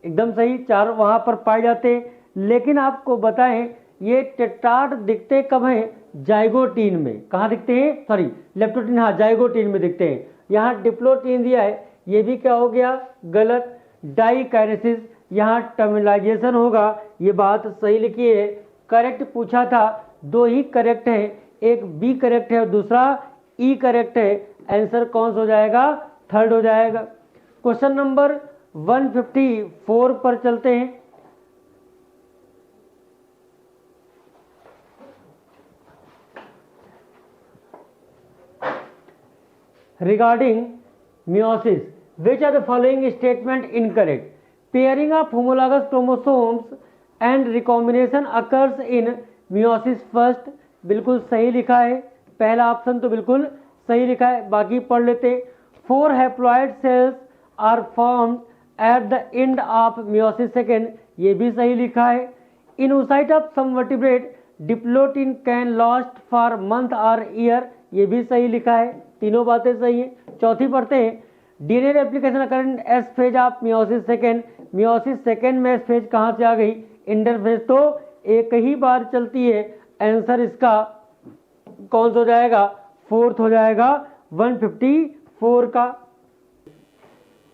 एकदम सही, चार वहां पर पाए जाते हैं। लेकिन आपको बताएं ये टेट्राड दिखते कब हैं, जाइगोटीन में। कहाँ दिखते हैं, सॉरी लेप्टोटीन, हाँ जाइगोटीन में दिखते हैं। यहाँ डिप्लोटीन दिया है, ये भी क्या हो गया, गलत। डाइकाइनेसिस, यहाँ टर्मिनलाइजेशन होगा, ये बात सही लिखी है। करेक्ट पूछा था, दो ही करेक्ट है, एक बी करेक्ट है और दूसरा ई करेक्ट है। आंसर कौन सा हो जाएगा, थर्ड हो जाएगा। क्वेश्चन नंबर 154 पर चलते हैं। Regarding meiosis, which are the following statement incorrect? Pairing of homologous chromosomes and recombination occurs in meiosis first, बिल्कुल सही लिखा है, पहला ऑप्शन तो बिल्कुल सही लिखा है। बाकी पढ़ लेते। 4 haploid cells are formed at the end of meiosis second, ये भी सही लिखा है। In oocyte of some vertebrate diplotene can last for month और ईयर, ये भी सही लिखा है, तीनों बातें सही है। चौथी पढ़ते हैं। DNA replication occurring S phase of meiosis second, meiosis second में एस फेज कहाँ से आ गई, इंटरफेज तो एक ही बार चलती है। आंसर इसका कौन सा हो जाएगा, फोर्थ हो जाएगा 154 का।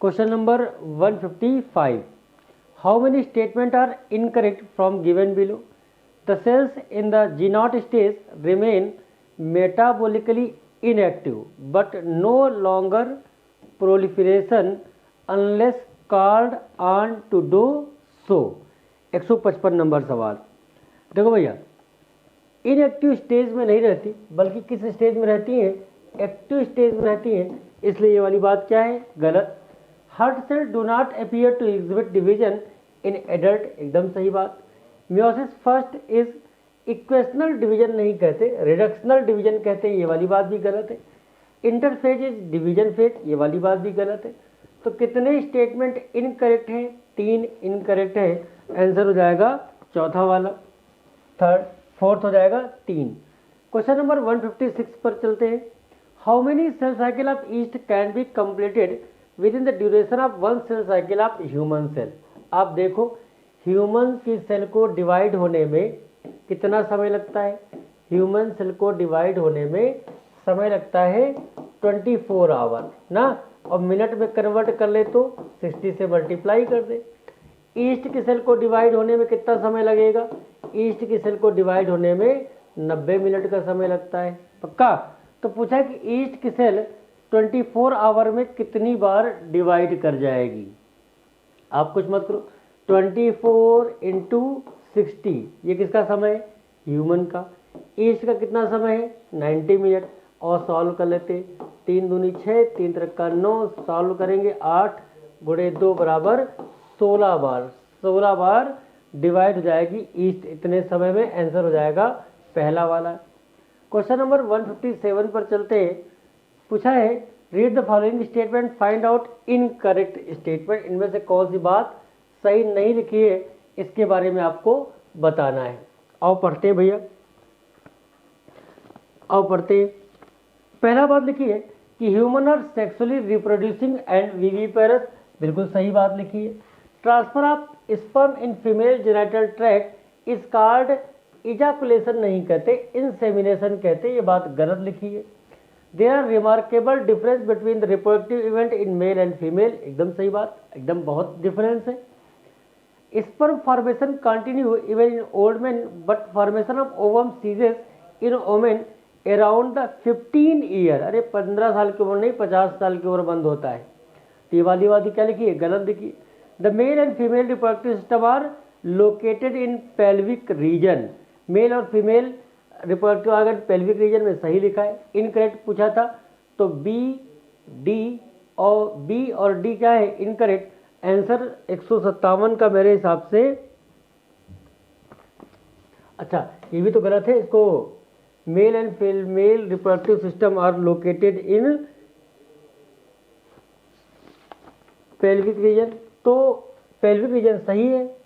Question number 155, how many statement are incorrect from given below? The cells in the G0 stage remain metabolically inactive but no longer proliferation unless called on to do so। 155 number सवाल। देखो भैया, inactive stage में नहीं रहती, बल्कि किस stage में रहती हैं, एक्टिव स्टेज में रहती हैं, इसलिए ये वाली बात क्या है, गलत। Heart cell do not appear to exhibit division in adult, एकदम सही बात। meiosis first is equational division नहीं कहते, रिडक्शनल डिवीजन कहते हैं, ये वाली बात भी गलत है। इंटरफेज इज डिवीजन फेज, ये वाली बात भी गलत है। तो कितने स्टेटमेंट इनकरेक्ट हैं, 3 इनकरेक्ट है। आंसर हो जाएगा चौथा वाला, फोर्थ हो जाएगा 3। क्वेश्चन नंबर 156 पर चलते हैं। How many cell cycle of yeast can be completed within the duration of 1 cell cycle of human cell? आप देखो, ह्यूमन की सेल को डिवाइड होने में कितना समय लगता है, ह्यूमन सेल को डिवाइड होने में समय लगता है 24 आवर ना, और मिनट में कन्वर्ट कर ले तो 60 से मल्टीप्लाई कर दे। ईस्ट की सेल को डिवाइड होने में कितना समय लगेगा, ईस्ट की सेल को डिवाइड होने में 90 मिनट का समय लगता है, पक्का। तो पूछा कि ईस्ट की सेल 24 आवर में कितनी बार डिवाइड कर जाएगी। आप कुछ मत करो, 24 इंटू 60, ये किसका समय है, ह्यूमन का। ईस्ट का कितना समय है, 90 मिनट। और सॉल्व कर लेते, 3 दूनी 6, 3 त्रिका 9, सॉल्व करेंगे 8 गुणे 2 बराबर 16 बार, 16 बार डिवाइड हो जाएगी ईस्ट इतने समय में। आंसर हो जाएगा पहला वाला। क्वेश्चन नंबर 157 पर चलते हैं। पूछा है read the following statement, find out incorrect statement. इनमें से कौन सी बात सही नहीं लिखी है, इसके बारे में आपको बताना है। आओ पढ़ते हैं भैया, आओ पढ़ते हैं। पहला बात लिखी है कि human are sexually reproducing and viviparous, बिल्कुल सही बात लिखी है। Transfer of sperm in female genital tract is called ejaculation नहीं कहते, इंसेमिनेशन कहते, ये बात गलत लिखी है। There are remarkable difference between the reproductive event in male and female, एकदम सही बात, एकदम बहुत डिफरेंस है। Sperm formation continue even in old man but formation of ovum ceases in women around the 15 year, अरे 15 साल की उम्र नहीं 50 साल की उम्र बंद होता है। तो ये वाली बात क्या लिखी है, गलत लिखी। The male and female reproductive system are located in pelvic region, male और female reproductive organ pelvic region में, सही लिखा है। इनकरेक्ट पूछा था तो बी और डी क्या है, इनकरेक्ट। आंसर 157 का मेरे हिसाब से, अच्छा ये भी तो गलत है, इसको male and female reproductive system are located in pelvic region, तो पेल्विक रीजन सही है,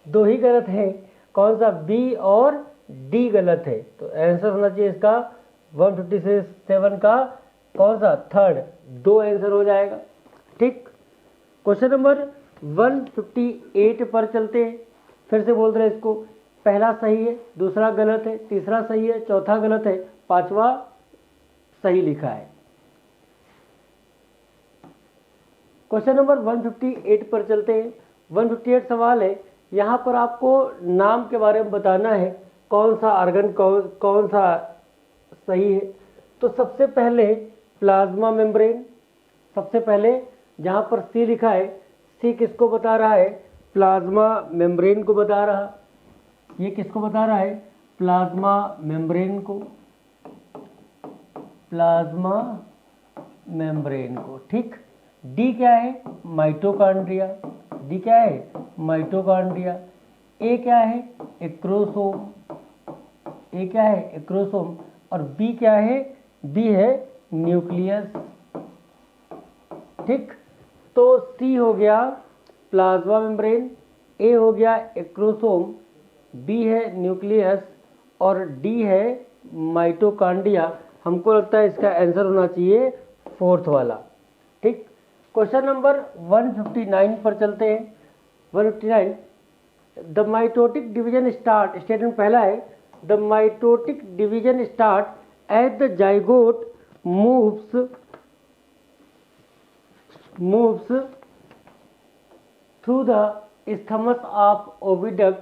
दो ही गलत है, कौन सा, बी और डी गलत है। तो आंसर होना चाहिए इसका 157 का कौन सा, थर्ड, दो आंसर हो जाएगा। ठीक, क्वेश्चन नंबर 158 पर चलते हैं। फिर से बोल रहे हैं इसको, पहला सही है, दूसरा गलत है, तीसरा सही है, चौथा गलत है, पांचवा सही लिखा है। क्वेश्चन नंबर 158 पर चलते हैं। 158 सवाल है, यहाँ पर आपको नाम के बारे में बताना है, कौन सा ऑर्गन कौन सा सही है। तो सबसे पहले प्लाज्मा मेम्ब्रेन, सबसे पहले जहाँ पर सी लिखा है, सी किसको बता रहा है, प्लाज्मा मेम्ब्रेन को बता रहा, ये किसको बता रहा है, प्लाज्मा मेम्ब्रेन को, प्लाज्मा मेम्ब्रेन को। ठीक, डी क्या है, माइटोकॉन्ड्रिया, डी क्या है, माइटोकॉन्ड्रिया। ए क्या है, एक्रोसोम, ए क्या है, एक्रोसोम। और बी क्या है, बी है न्यूक्लियस। ठीक, तो सी हो गया प्लाज्मा मेम्ब्रेन, ए हो गया एक्रोसोम, बी है न्यूक्लियस और डी है माइटोकॉन्ड्रिया। हमको लगता है इसका आंसर होना चाहिए फोर्थ वाला। ठीक, क्वेश्चन नंबर 159 पर चलते हैं। 159, the mitotic division start, statement पहला है, the mitotic division start at the zygote moves through the isthmus of oviduct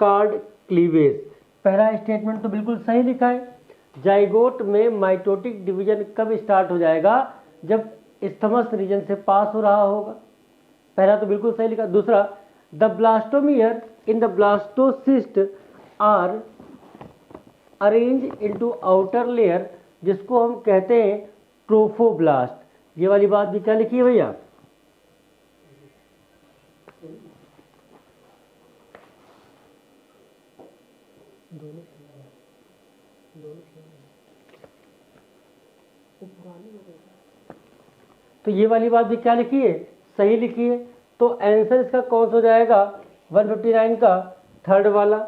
called cleavage। पहला स्टेटमेंट तो बिल्कुल सही लिखा है, जाइगोट में माइटोटिक डिवीजन कब स्टार्ट हो जाएगा, जब इस्थमस रीजन से पास हो रहा होगा, पहला तो बिल्कुल सही लिखा। दूसरा, the blastomere in the blastocyst are arrange into outer layer, जिसको हम कहते हैं ट्रोफोब्लास्ट। ये वाली बात भी क्या लिखी है भैया, तो ये वाली बात भी क्या लिखी है, सही लिखी है। तो आंसर इसका कौन सा हो जाएगा, 159 का थर्ड वाला।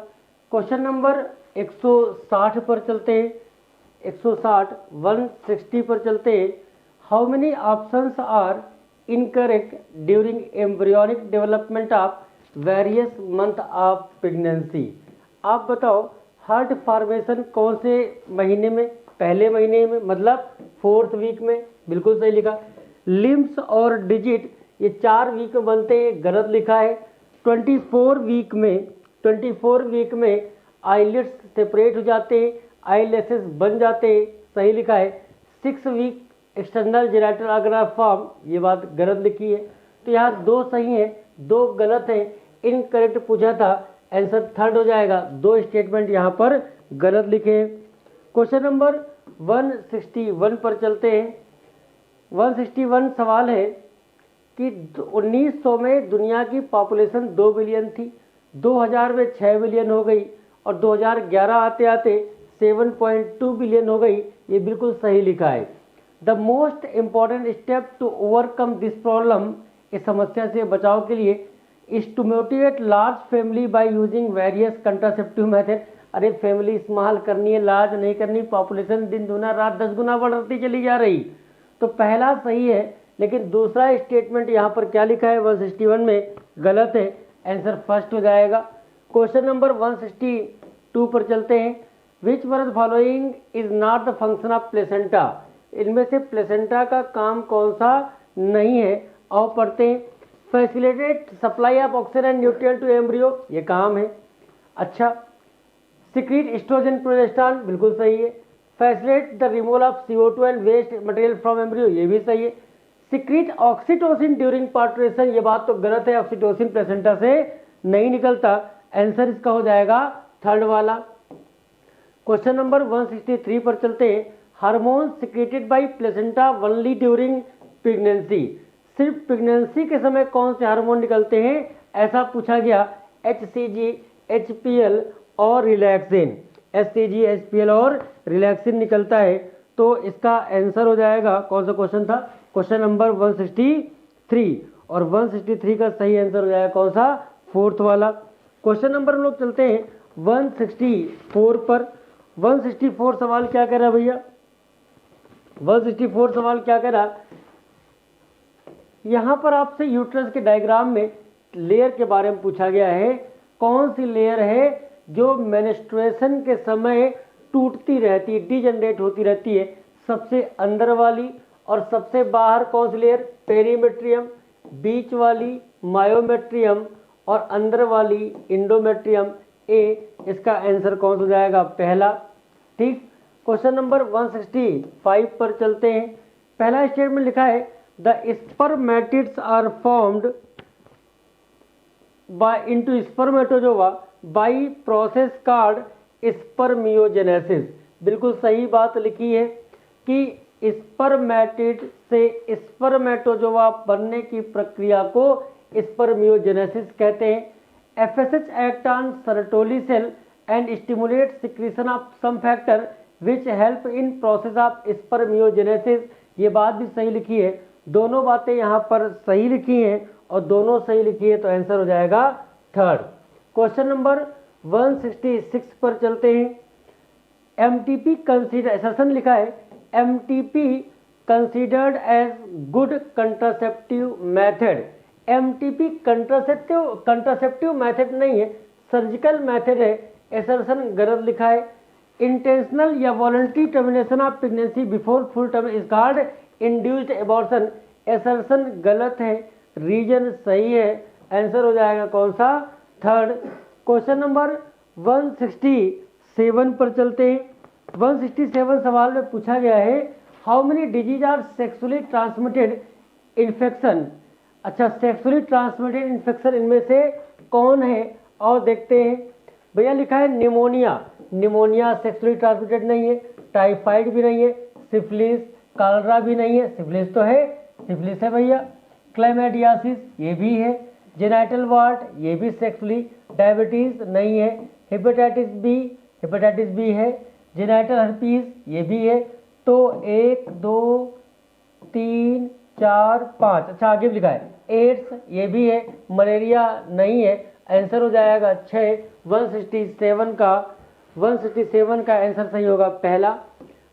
क्वेश्चन नंबर 160 पर चलते हैं। 160 पर चलते हैं। How many options are incorrect during embryonic development of various month of pregnancy. आप बताओ, हार्ट फॉर्मेशन कौन से महीने में, पहले महीने में, मतलब 4th वीक में, बिल्कुल सही लिखा। लिम्स और डिजिट ये 4 वीक में बनते हैं, गलत लिखा है। 24 वीक में आईलिड्स सेपरेट हो जाते हैं, आईलैशेस बन जाते हैं, सही लिखा है। 6 week external genital organ form, ये बात गलत लिखी है। तो यहाँ 2 सही है, 2 गलत है, इनकरेक्ट पूछा था, आंसर थर्ड हो जाएगा। 2 स्टेटमेंट यहाँ पर गलत लिखे हैं। क्वेश्चन नंबर 161 पर चलते हैं। 161 सवाल है कि 1900 में दुनिया की पॉपुलेशन 2 बिलियन थी, 2000 में 6 बिलियन हो गई और 2011 आते आते 7.2 बिलियन हो गई। ये बिल्कुल सही लिखा है। The most important step to overcome this problem, इस समस्या से बचाव के लिए, is to motivate large family by using various contraceptive method. अरे फैमिली स्मॉल करनी है, लार्ज नहीं करनी, पॉपुलेशन दिन दुना रात 10 गुना बढ़ती चली जा रही। तो पहला सही है, लेकिन दूसरा स्टेटमेंट यहाँ पर क्या लिखा है 161 में गलत है, आंसर फर्स्ट हो जाएगा। क्वेश्चन नंबर 162 पर चलते हैं। विच one of the following is not the function of placenta. इनमें से प्लेसेंटा का काम कौन सा नहीं है? और पढ़ते हैं facilitate supply of oxygen and nutrient to embryo, ये काम है। अच्छा, सिक्रीट एस्ट्रोजन प्रोजेस्टेरॉन, बिल्कुल सही है। Facilitate the removal of CO2 and waste material from embryo, ये भी सही है। सिक्रीट ऑक्सीटोसिन ड्यूरिंग पार्टुरेशन, ये बात तो गलत है, ऑक्सीटोसिन प्लेसेंटा से नहीं निकलता। आंसर इसका हो जाएगा थर्ड वाला। क्वेश्चन नंबर 163 पर चलते हैं। Hormone secreted by placenta only during pregnancy, सिर्फ प्रेगनेंसी के समय कौन से हार्मोन निकलते हैं ऐसा पूछा गया। HCG, HPL और रिलैक्सिन, HCG, HPL और रिलैक्सिन निकलता है। तो इसका आंसर हो जाएगा, कौन सा क्वेश्चन था? क्वेश्चन नंबर 163, और 163 का सही आंसर हो जाएगा कौन सा? फोर्थ वाला। क्वेश्चन नंबर हम लोग चलते हैं 164 पर। 164 सवाल क्या कह रहा है भैया? 164 सवाल क्या कह रहा? यहाँ पर आपसे यूट्रस के डायग्राम में लेयर के बारे में पूछा गया है। कौन सी लेयर है जो मेंस्ट्रुएशन के समय टूटती रहती है, डिजनरेट होती रहती है? सबसे अंदर वाली, और सबसे बाहर कौन सी लेयर? पेरीमेट्रियम। बीच वाली मायोमेट्रियम, और अंदर वाली इंडोमेट्रियम। ए, इसका आंसर कौन सा हो जाएगा? पहला। ठीक। क्वेश्चन नंबर 165 पर चलते हैं। पहला स्टेटमेंट लिखा है the spermatids are formed by into spermatozoa by process called spermiogenesis. बिल्कुल सही बात लिखी है कि स्पर्मेटिड से स्पर्मेटोजोआ बनने की प्रक्रिया को स्पर्मियोजेनेसिस कहते हैं। FSH act on Sertoli cell and stimulates secretion of some factor which help in process of spermiogenesis। ये बात भी सही लिखी है, दोनों बातें यहाँ पर सही लिखी हैं और दोनों सही लिखी है, तो आंसर हो जाएगा थर्ड। क्वेश्चन नंबर 166 पर चलते हैं। MTP कंसीडर, असर्शन लिखा है MTP considered as good contraceptive method. MTP contraceptive method नहीं है, सर्जिकल मेथड है। असर्शन गलत लिखा है। इंटेंशनल या voluntary termination of pregnancy before full term is called induced abortion. Assertion गलत है, रीजन सही है। आंसर हो जाएगा कौन सा? थर्ड। क्वेश्चन नंबर 167 पर चलते हैं। 167 सवाल में पूछा गया है how many disease are sexually transmitted infection. अच्छा, सेक्सुअली ट्रांसमिटेड इन्फेक्शन इनमें से कौन है? और देखते हैं भैया, लिखा है निमोनिया। निमोनिया सेक्सुअली ट्रांसमिटेड नहीं है। टाइफाइड भी नहीं है। सिफिलिस, कॉलरा भी नहीं है। सिफिलिस तो है, सिफिलिस है भैया। क्लैमाइडियासिस, ये भी है। जेनाइटल वार्ट, ये भी सेक्सुअली। डायबिटीज नहीं है। हेपेटाइटिस बी है। जेनाइटल हर्पीज, ये भी है। तो 1 2 3 4 5, अच्छा आगे भी लिखा है। एड्स, ये भी है। मलेरिया नहीं है। आंसर हो जाएगा 6। 167 का आंसर सही होगा पहला।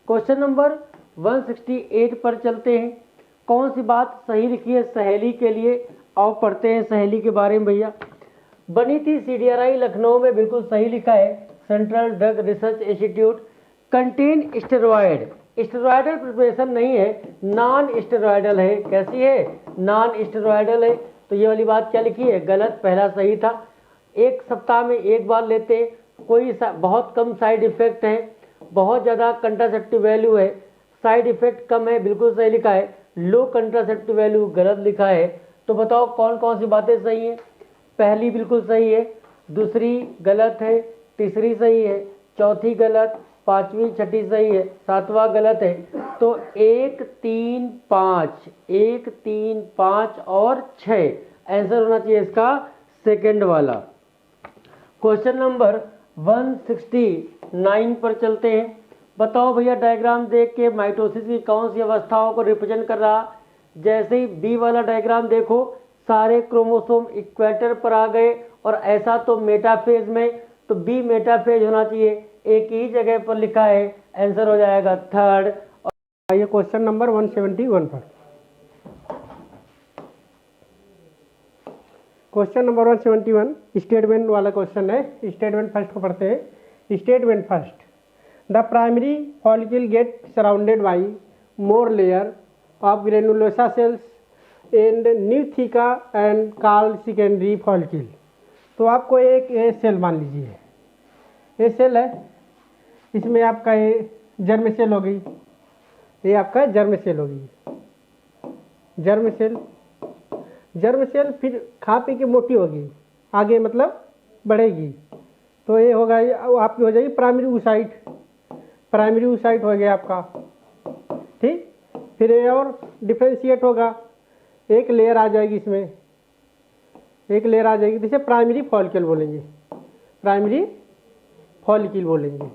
क्वेश्चन नंबर 168 पर चलते हैं। कौन सी बात सही लिखी है सहेली के लिए? और पढ़ते हैं सहेली के बारे में भैया। बनी थी CDRI लखनऊ में, बिल्कुल सही लिखा है। Central drug research institute. Contain steroid, steroidal preparation नहीं है, नॉन स्टेरॉयडल है। कैसी है? नॉन स्टेरॉयडल है। तो ये वाली बात क्या लिखी है? गलत, पहला सही था। एक सप्ताह में एक बार लेते, कोई बहुत कम साइड इफेक्ट है, बहुत ज़्यादा कंट्रासेप्टिव वैल्यू है, साइड इफेक्ट कम है, बिल्कुल सही लिखा है। लो कंट्रासेप्टिव वैल्यू गलत लिखा है। तो बताओ कौन कौन सी बातें सही हैं? पहली बिल्कुल सही है, दूसरी गलत है, तीसरी सही है, चौथी गलत, पांचवी छठी सही है, सातवां गलत है। तो 1 3 5 और 6 आंसर होना चाहिए इसका सेकंड वाला। क्वेश्चन नंबर 169 पर चलते हैं। बताओ भैया, डायग्राम देख के माइटोसिस की कौन सी अवस्थाओं को रिप्रेजेंट कर रहा? जैसे ही बी वाला डायग्राम देखो, सारे क्रोमोसोम इक्वेटर पर आ गए, और ऐसा तो मेटाफेज में, तो बी मेटाफेज होना चाहिए, एक ही जगह पर लिखा है। आंसर हो जाएगा थर्ड। आइए क्वेश्चन नंबर 171 पर। क्वेश्चन नंबर 171 स्टेटमेंट वाला क्वेश्चन है। स्टेटमेंट फर्स्ट को पढ़ते हैं। Statement first, the primary follicle get surrounded by more layer of granulosa cells and nucleus and called secondary follicle। तो आपको एक ये सेल मान लीजिए, ये सेल है, इसमें आपका ये जर्म सेल हो गई, ये आपका जर्म सेल हो गई, जर्म सेल। जर्म सेल फिर खा पी के मोटी होगी, आगे मतलब बढ़ेगी, तो ये होगा, आपकी हो जाएगी प्राइमरी oocyte। प्राइमरी oocyte हो गया आपका, ठीक। फिर ये और डिफ्रेंशिएट होगा, एक लेयर आ जाएगी, इसमें एक लेयर आ जाएगी, जिसे प्राइमरी फॉलिकल बोलेंगे, प्राइमरी फॉलिकल बोलेंगे,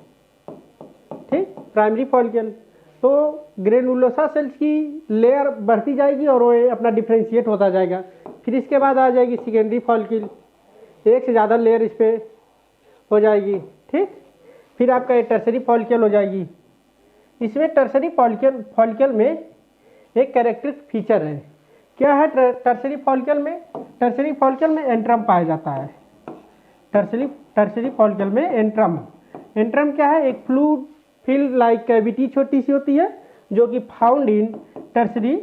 ठीक, प्राइमरी फॉलिकल। तो ग्रेनुलोसा सेल्स की लेयर बढ़ती जाएगी और वो अपना डिफ्रेंशिएट होता जाएगा। फिर इसके बाद आ जाएगी सेकेंडरी फॉलिकल, एक से ज़्यादा लेयर इस पर हो जाएगी, ठीक। फिर आपका ये टर्सरी फॉलिकल हो जाएगी। इसमें टर्सरी फॉलिकल में एक कैरेक्टरिस्टिक फीचर है, क्या है टर्सरी फॉलिकल में? टर्सरी फॉलिकल में एंट्रम पाया जाता है। टर्सरी फॉलिकल में एंट्रम क्या है? एक फ्लूइड फिल्ड लाइक कैविटी छोटी सी होती है, जो कि फाउंड इन टर्सरी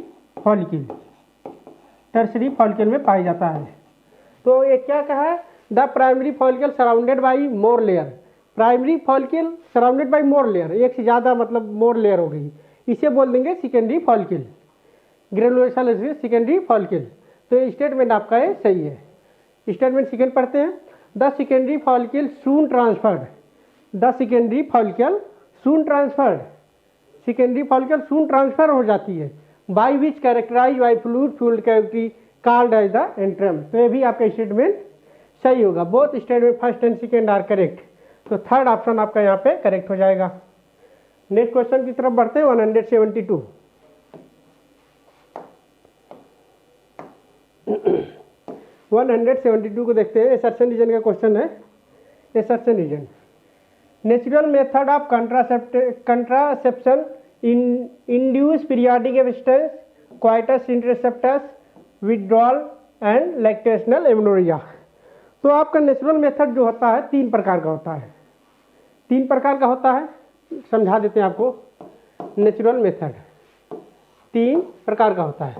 फॉलिकल में पाया जाता है। तो ये क्या कहा है? The primary follicle surrounded by more layer. Primary follicle surrounded by more layer, एक से ज़्यादा मतलब मोर लेयर हो गई, इसे बोल देंगे secondary follicle. Granulosa secondary follicle. तो ये स्टेटमेंट आपका ये सही है। स्टेटमेंट सेकेंड पढ़ते हैं। The secondary follicle soon transferred. The secondary follicle soon transferred. Secondary follicle soon transfer हो जाती है, by which characterize by fluid filled cavity called as the antrum. तो ये भी आपका स्टेटमेंट सही होगा। Both statement first and second are correct. तो थर्ड ऑप्शन आपका यहाँ पे करेक्ट हो जाएगा। नेक्स्ट क्वेश्चन की तरफ बढ़ते हैं। 172 172 को देखते हैं। एसर्शन रीजन का क्वेश्चन है। Assertion reason, natural method of contraception induce periodic abstinence, coitus interruptus, withdrawal and lactational amenorrhoea. तो आपका नेचुरल मेथड जो होता है तीन प्रकार का होता है। तीन प्रकार का होता है, समझा देते हैं आपको। नेचुरल मेथड तीन प्रकार का होता है।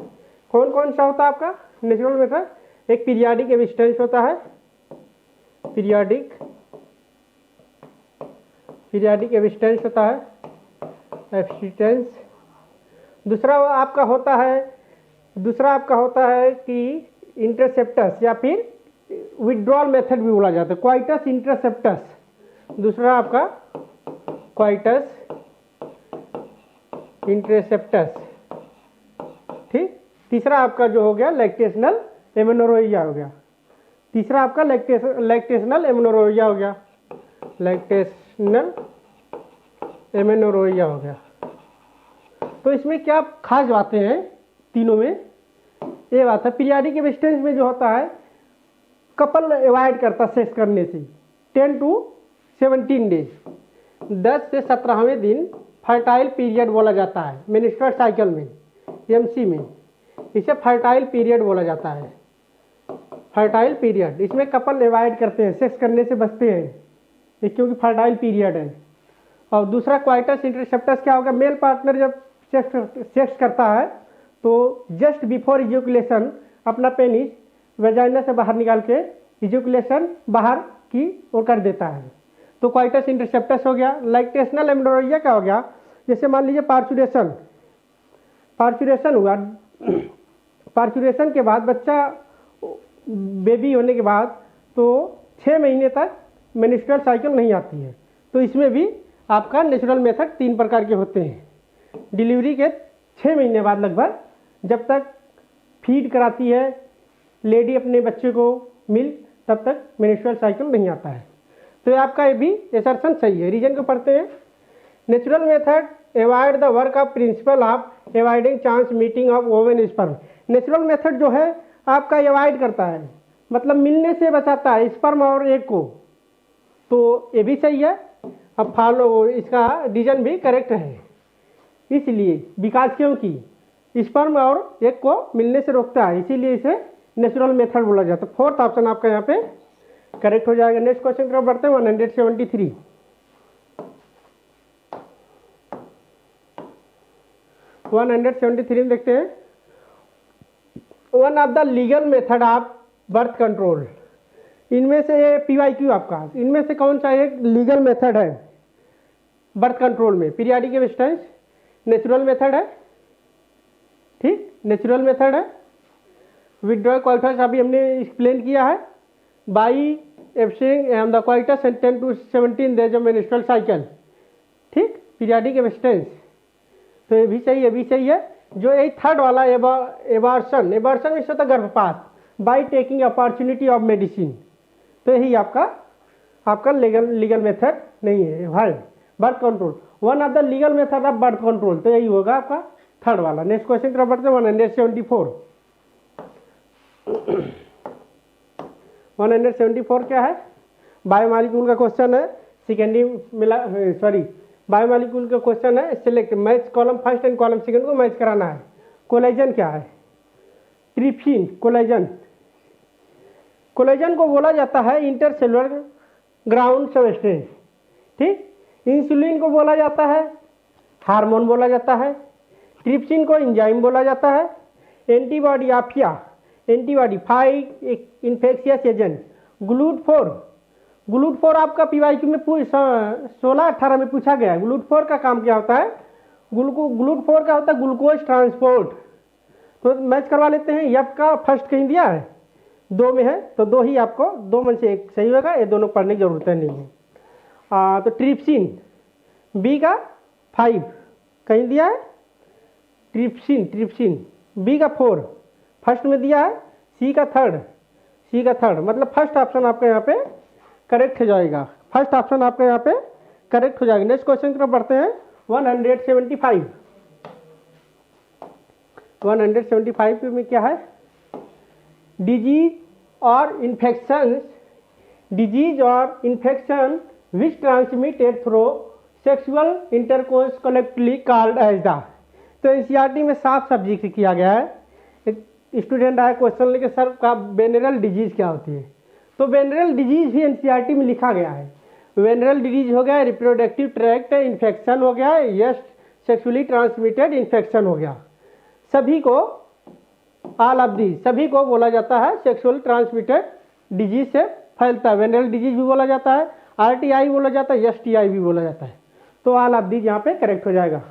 कौन कौन सा होता है आपका नेचुरल मेथड? एक पीरियाडिक एब्स्टेंस होता है, पीरियाडिक एब्स्टेंस होता है, एब्स्टेंस। दूसरा आपका होता है कि इंटरसेप्टस, या फिर विड्रॉल मेथड भी बोला जाता है, क्वाइटस इंटरसेप्टस। दूसरा आपका क्वाइटस इंटरसेप्टस, ठीक। तीसरा आपका जो हो गया लैक्टेशनल एमेनोरिया हो गया। तीसरा आपका लैक्टेशनल एमेनोरिया हो गया। लैक्टेशनल एमेनोरिया हो गया। तो इसमें क्या खास बातें हैं तीनों में? ये बात है, पीरियाडिक एब्स्टेंस में जो होता है कपल अवॉइड करता सेक्स करने से 10 to 17 डेज, 10 से 17वें दिन फर्टाइल पीरियड बोला जाता है मेंस्ट्रुअल साइकिल में, एमसी में। इसे फर्टाइल पीरियड बोला जाता है, फर्टाइल पीरियड। इसमें कपल अवॉइड करते हैं, सेक्स करने से बचते हैं, क्योंकि फर्टाइल पीरियड है। और दूसरा क्वाइटस इंटरसेप्टस क्या होगा? मेल पार्टनर जब सेक्स करता है तो जस्ट बिफोर इजैकुलेशन अपना पेनिस वेजाइना से बाहर निकाल के इजैकुलेशन बाहर की ओर कर देता है, तो क्वाइटस इंटरसेप्टस हो गया। लैक्टेशनल एमेनोरिया क्या हो गया? जैसे मान लीजिए पार्चुरेशन हुआ, पार्चुरेशन के बाद बच्चा बेबी होने के बाद तो 6 महीने तक मेंस्ट्रुअल साइकिल नहीं आती है। तो इसमें भी आपका नेचुरल मेथड तीन प्रकार के होते हैं। डिलीवरी के 6 महीने बाद लगभग, जब तक फीड कराती है लेडी अपने बच्चे को मिल्क, तब तक मेंस्ट्रुअल साइकिल नहीं आता है। तो ये आपका ये भी एसर्शन सही है। रीजन को पढ़ते हैं। Natural method avoid the work of principle of avoiding chance meeting of oven sperm. Natural method जो है आपका अवॉइड करता है, मतलब मिलने से बचाता है स्पर्म और एग को। तो ये भी सही है। अब फॉलो, इसका रीजन भी करेक्ट है, इसलिए बिकॉज क्योंकि स्पर्म और एग को मिलने से रोकता है, इसीलिए इसे नेचुरल मेथड बोला जाता है। फोर्थ ऑप्शन आपका यहाँ पे करेक्ट हो जाएगा। नेक्स्ट क्वेश्चन की तरफ बढ़ते हैं। 173 तो 173 में देखते हैं, one of the legal method of birth control. इनमें से PYQ आपका, इनमें से कौन सा एक लीगल मेथड है बर्थ कंट्रोल में? पीरियाडिक एब्स्टेंस, नेचुरल मेथड है, ठीक, नेचुरल मेथड है। विथड्रॉ क्वाइटस अभी हमने एक्सप्लेन किया है, by abstaining and the coitus and 10 to 17 days of menstrual cycle, ठीक, पीरियाडिक एब्स्टेंस। तो ये भी सही है, ये भी सही है। जो ये थर्ड वाला एबॉर्शन, एबॉर्शन में होता गर्भपात, by taking opportunity of medicine, तो यही आपका लीगल मेथड नहीं है भाई, birth control. One of the legal method of birth control, तो यही होगा आपका थर्ड वाला। नेक्स्ट क्वेश्चन की तरफ बढ़ते हैं, 174। 174 क्या है? बायोमॉलिक्यूल का क्वेश्चन है, सेकेंडरी बायोमॉलिक्यूल का क्वेश्चन है। Select match column first and column second को मैच कराना है। कोलेजन क्या है? Trypsin, collagen. कोलेजन को बोला जाता है इंटरसेलुलर ग्राउंड सबस्टेंस, ठीक। इंसुलिन को बोला जाता है हार्मोन बोला जाता है। ट्रिप्सिन को एंजाइम बोला जाता है। एंटीबॉडी आफिया, एंटीबॉडी फाइट इन्फेक्शियस एजेंट। ग्लूट4 आपका PYQ में 16-18 में पूछा गया है। ग्लूट4 का काम क्या होता है? ग्लूट4 का होता है ग्लूकोज ट्रांसपोर्ट। तो मैच करवा लेते हैं। एफ का फर्स्ट कहीं दिया है, 2 में है, तो 2 ही आपको, 2 में से एक सही होगा, ये दोनों पढ़ने की जरूरत नहीं है। तो ट्रिप्सिन, बी का 5 कहीं दिया है, ट्रिप्सिन बी का 4 फर्स्ट में दिया है, सी का थर्ड, मतलब फर्स्ट ऑप्शन आपका यहाँ पे करेक्ट हो जाएगा। फर्स्ट ऑप्शन आपका यहाँ पे करेक्ट हो जाएगा। नेक्स्ट क्वेश्चन की तरफ बढ़ते हैं, 175। 175 में क्या है? डिजीज और infection which transmitted through sexual intercourse collectively called as the. तो NCERT में साफ साफ जिक्र किया गया है। एक स्टूडेंट आया क्वेश्चन लेके, सर का वेनरल डिजीज क्या होती है? तो वेनरल डिजीज भी NCERT में लिखा गया है। वेनरल डिजीज हो गया, रिप्रोडक्टिव ट्रैक्ट इन्फेक्शन हो गया, यस सेक्सुअली ट्रांसमिटेड इन्फेक्शन हो गया। सभी को, ऑल ऑफ दीज, सभी को बोला जाता है सेक्सुअल ट्रांसमिटेड डिजीज से फैलता है। वेनरल डिजीज भी बोला जाता है, RTI बोला जाता है, STI भी बोला जाता है। तो ऑल ऑफ दीज यहाँ पे करेक्ट हो जाएगा।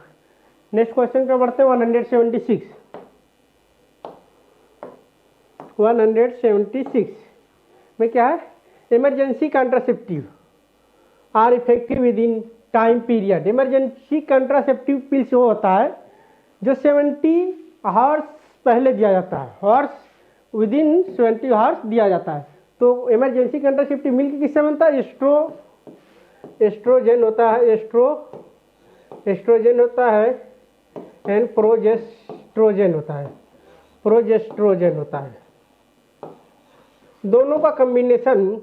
नेक्स्ट क्वेश्चन पे बढ़ते हैं, 176। 176 में क्या है? Emergency contraceptive are effective within time period. Emergency contraceptive pills वो होता है जो 70 आवर्स पहले दिया जाता है, हॉर्स विद इन 70 आवर्स दिया जाता है। तो इमरजेंसी कंट्रासेप्टिव मिल्क किससे बनता है? एस्ट्रोजन होता है, एस्ट्रोजन होता है एंड प्रोजेस्ट्रोजन होता है। दोनों का कॉम्बिनेशन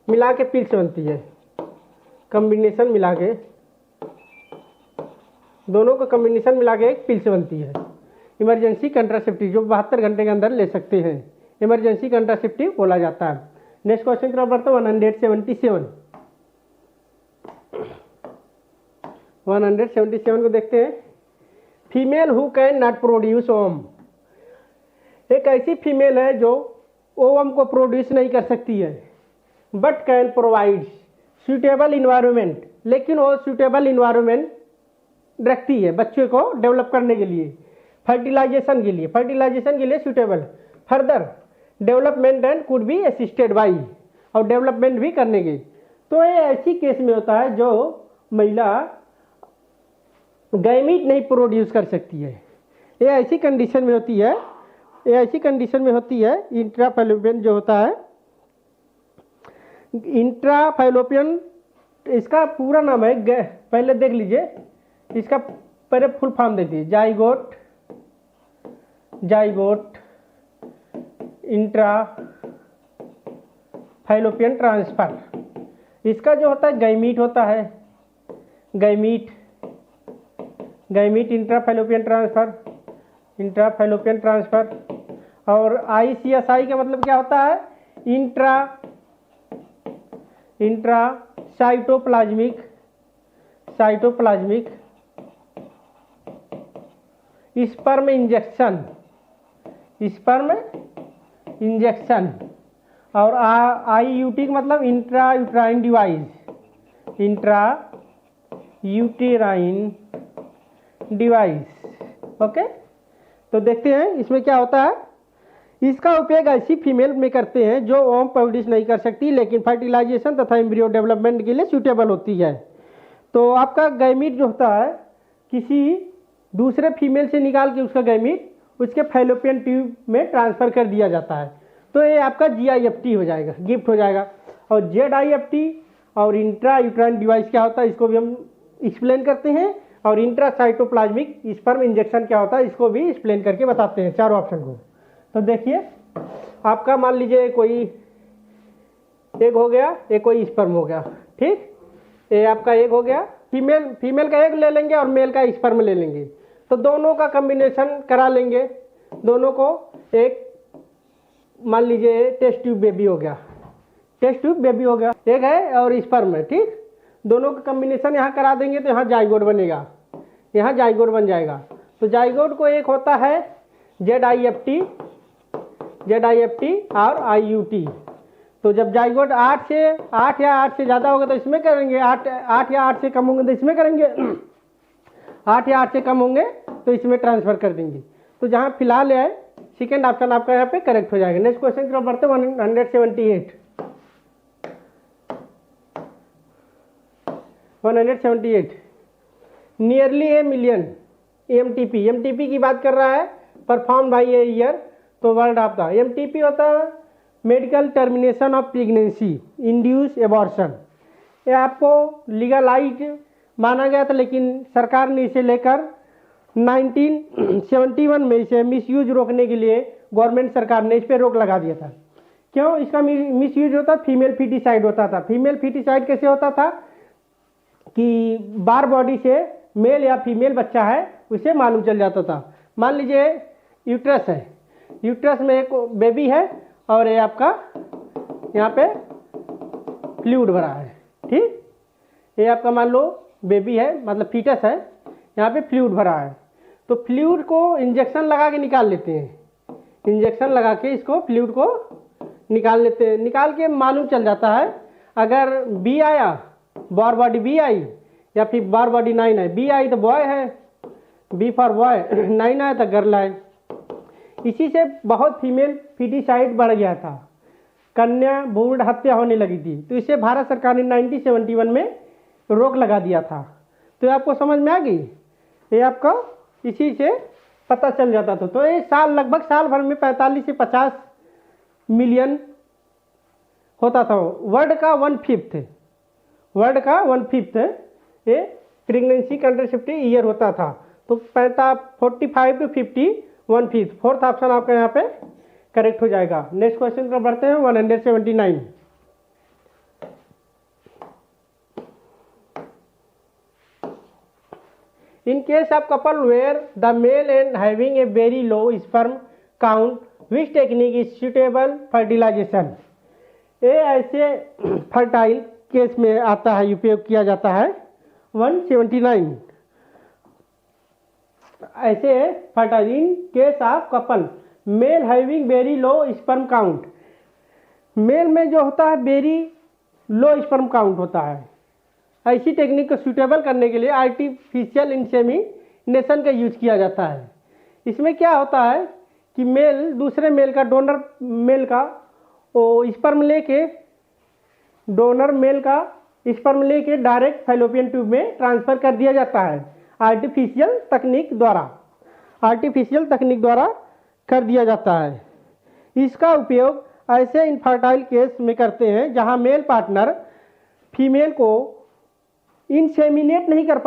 मिला के पिल्स बनती है। दोनों का कॉम्बिनेशन मिला के एक पिल्स बनती है। इमरजेंसी कंट्रासेप्टिव जो 72 घंटे के अंदर ले सकते हैं, इमरजेंसी कंट्रासेप्टिव बोला जाता है। नेक्स्ट क्वेश्चन की तरफ बढ़ते हैं, 177। 177 को देखते हैं। Female who can not produce ovum. एक ऐसी फीमेल है जो ओवम को प्रोड्यूस नहीं कर सकती है, but can provide suitable environment, लेकिन वो सूटेबल इन्वायरमेंट रखती है बच्चे को डेवलप करने के लिए, फर्टिलाइजेशन के लिए suitable. Further development and could be assisted by, और डेवलपमेंट भी करने के। तो ये ऐसी केस में होता है जो महिला गैमीट नहीं प्रोड्यूस कर सकती है। ये ऐसी कंडीशन में होती है, इंट्राफैलोपियन जो होता है, इंट्राफैलोपियन, इसका पूरा नाम है, पहले देख लीजिए, इसका पहले फुल फॉर्म देती है, जाइगोट इंट्राफैलोपियन ट्रांसफर। इसका जो होता है गैमीट होता है, गैमीट इंट्राफैलोपियन ट्रांसफर। और ICSI का मतलब क्या होता है? Intra cytoplasmic sperm injection, sperm injection, और IUT का मतलब intra uterine device, intra uterine device. Okay, तो देखते हैं इसमें क्या होता है। इसका उपयोग ऐसी फीमेल में करते हैं जो ओम प्रोड्यूस नहीं कर सकती लेकिन फर्टिलाइजेशन तथा एम्ब्रियो डेवलपमेंट के लिए सूटेबल होती है। तो आपका गैमीट जो होता है किसी दूसरे फीमेल से निकाल के उसका गैमीट उसके फैलोपियन ट्यूब में ट्रांसफ़र कर दिया जाता है, तो ये आपका GIFT हो जाएगा, गिफ्ट हो जाएगा। और ZIFT और इंट्रा यूट्राइन डिवाइस क्या होता है इसको भी हम एक्सप्लेन करते हैं, और इंट्रासाइटोप्लाज्मिक स्पर्म इंजेक्शन क्या होता है इसको भी एक्सप्लेन करके बताते हैं चारों ऑप्शन को। तो देखिए आपका मान लीजिए कोई एग हो गया, ये कोई स्पर्म हो गया, ठीक, ये आपका एग हो गया, फीमेल का एग ले लेंगे और मेल का स्पर्म ले लेंगे, तो दोनों का कम्बिनेशन करा लेंगे, दोनों को एक मान लीजिए टेस्ट ट्यूब बेबी हो गया, टेस्ट ट्यूब बेबी हो गया, एग है और स्पर्म है, ठीक, दोनों का कम्बिनेशन यहाँ करा देंगे तो यहाँ जाइगोट बनेगा, यहाँ जाइगोट बन जाएगा। तो जाइगोट को एक होता है ZIFT और IUT। तो जब जाइगोट 8 या 8 से ज़्यादा होगा तो इसमें करेंगे, 8 या 8 से कम होंगे तो इसमें करेंगे, 8 या 8 से कम होंगे तो इसमें ट्रांसफ़र कर देंगे। तो जहाँ फिलहाल है सेकेंड ऑप्शन आपका यहाँ पे करेक्ट हो जाएगा। नेक्स्ट क्वेश्चन की तरफ बढ़ते हैं 178 नियरली ए मिलियन MTP की बात कर रहा है परफॉर्म बाई ए ईयर, तो वर्ड आपका MTP होता है medical termination of pregnancy induce abortion. ये आपको लीगलाइज माना गया था लेकिन सरकार ने इसे लेकर 1971 में इसे मिसयूज रोकने के लिए गवर्नमेंट सरकार ने इस पर रोक लगा दिया था। क्यों इसका मिसयूज होता? फीमेल फीटिसाइड होता था। फीमेल फीटिसाइड कैसे होता था कि बार बॉडी से मेल या फीमेल बच्चा है उसे मालूम चल जाता था। मान लीजिए यूट्रस है, यूट्रस में एक बेबी है और ये आपका यहाँ पे फ्लूइड भरा है, ठीक, ये आपका मान लो बेबी है मतलब फीटस है, यहाँ पे फ्लूइड भरा है, तो फ्लूइड को इंजेक्शन लगा के निकाल लेते हैं, इंजेक्शन लगा के इसको फ्लूइड को निकाल लेते हैं। निकाल के मालूम चल जाता है अगर बी आया, बार बॉडी बी आई या फिर बार बॉडी 9 है, बी आई तो बॉय है, बी फॉर बॉय, 9 आया तो गर्ल है। इसी से बहुत फीमेल फीटिसाइड बढ़ गया था, कन्या भ्रूण हत्या होने लगी थी, तो इसे भारत सरकार ने 1971 में रोक लगा दिया था। तो आपको समझ में आ गई, ये आपको इसी से पता चल जाता था। तो ये लगभग साल भर में 45 से 50 मिलियन होता था। वर्ल्ड का 1/5 ये प्रेगनेंसी कंट्रासेप्टिव ईयर होता था। तो 45 to 50 1/5, फोर्थ ऑप्शन आपका यहाँ पे करेक्ट हो जाएगा। नेक्स्ट क्वेश्चन पर बढ़ते हैं 179। In case of couple where the male and having a very low sperm count, which technique is suitable fertilization? ये ऐसे फर्टाइल केस में आता है, उपयोग किया जाता है। 179 ऐसे fertile in case of couple male having very low sperm count, male में जो होता है वेरी लो स्पर्म काउंट होता है, ऐसी टेक्निक को सूटेबल करने के लिए आर्टिफिशियल इंसेमिनेशन का यूज किया जाता है। इसमें क्या होता है कि मेल दूसरे मेल का, डोनर मेल का वो स्पर्म लेके, डोनर मेल का स्पर्म लेके डायरेक्ट फैलोपियन ट्यूब में ट्रांसफ़र कर दिया जाता है आर्टिफिशियल तकनीक द्वारा कर दिया जाता है। इसका उपयोग ऐसे इनफर्टाइल केस में करते हैं जहां मेल पार्टनर फीमेल को इंसेमिनेट नहीं कर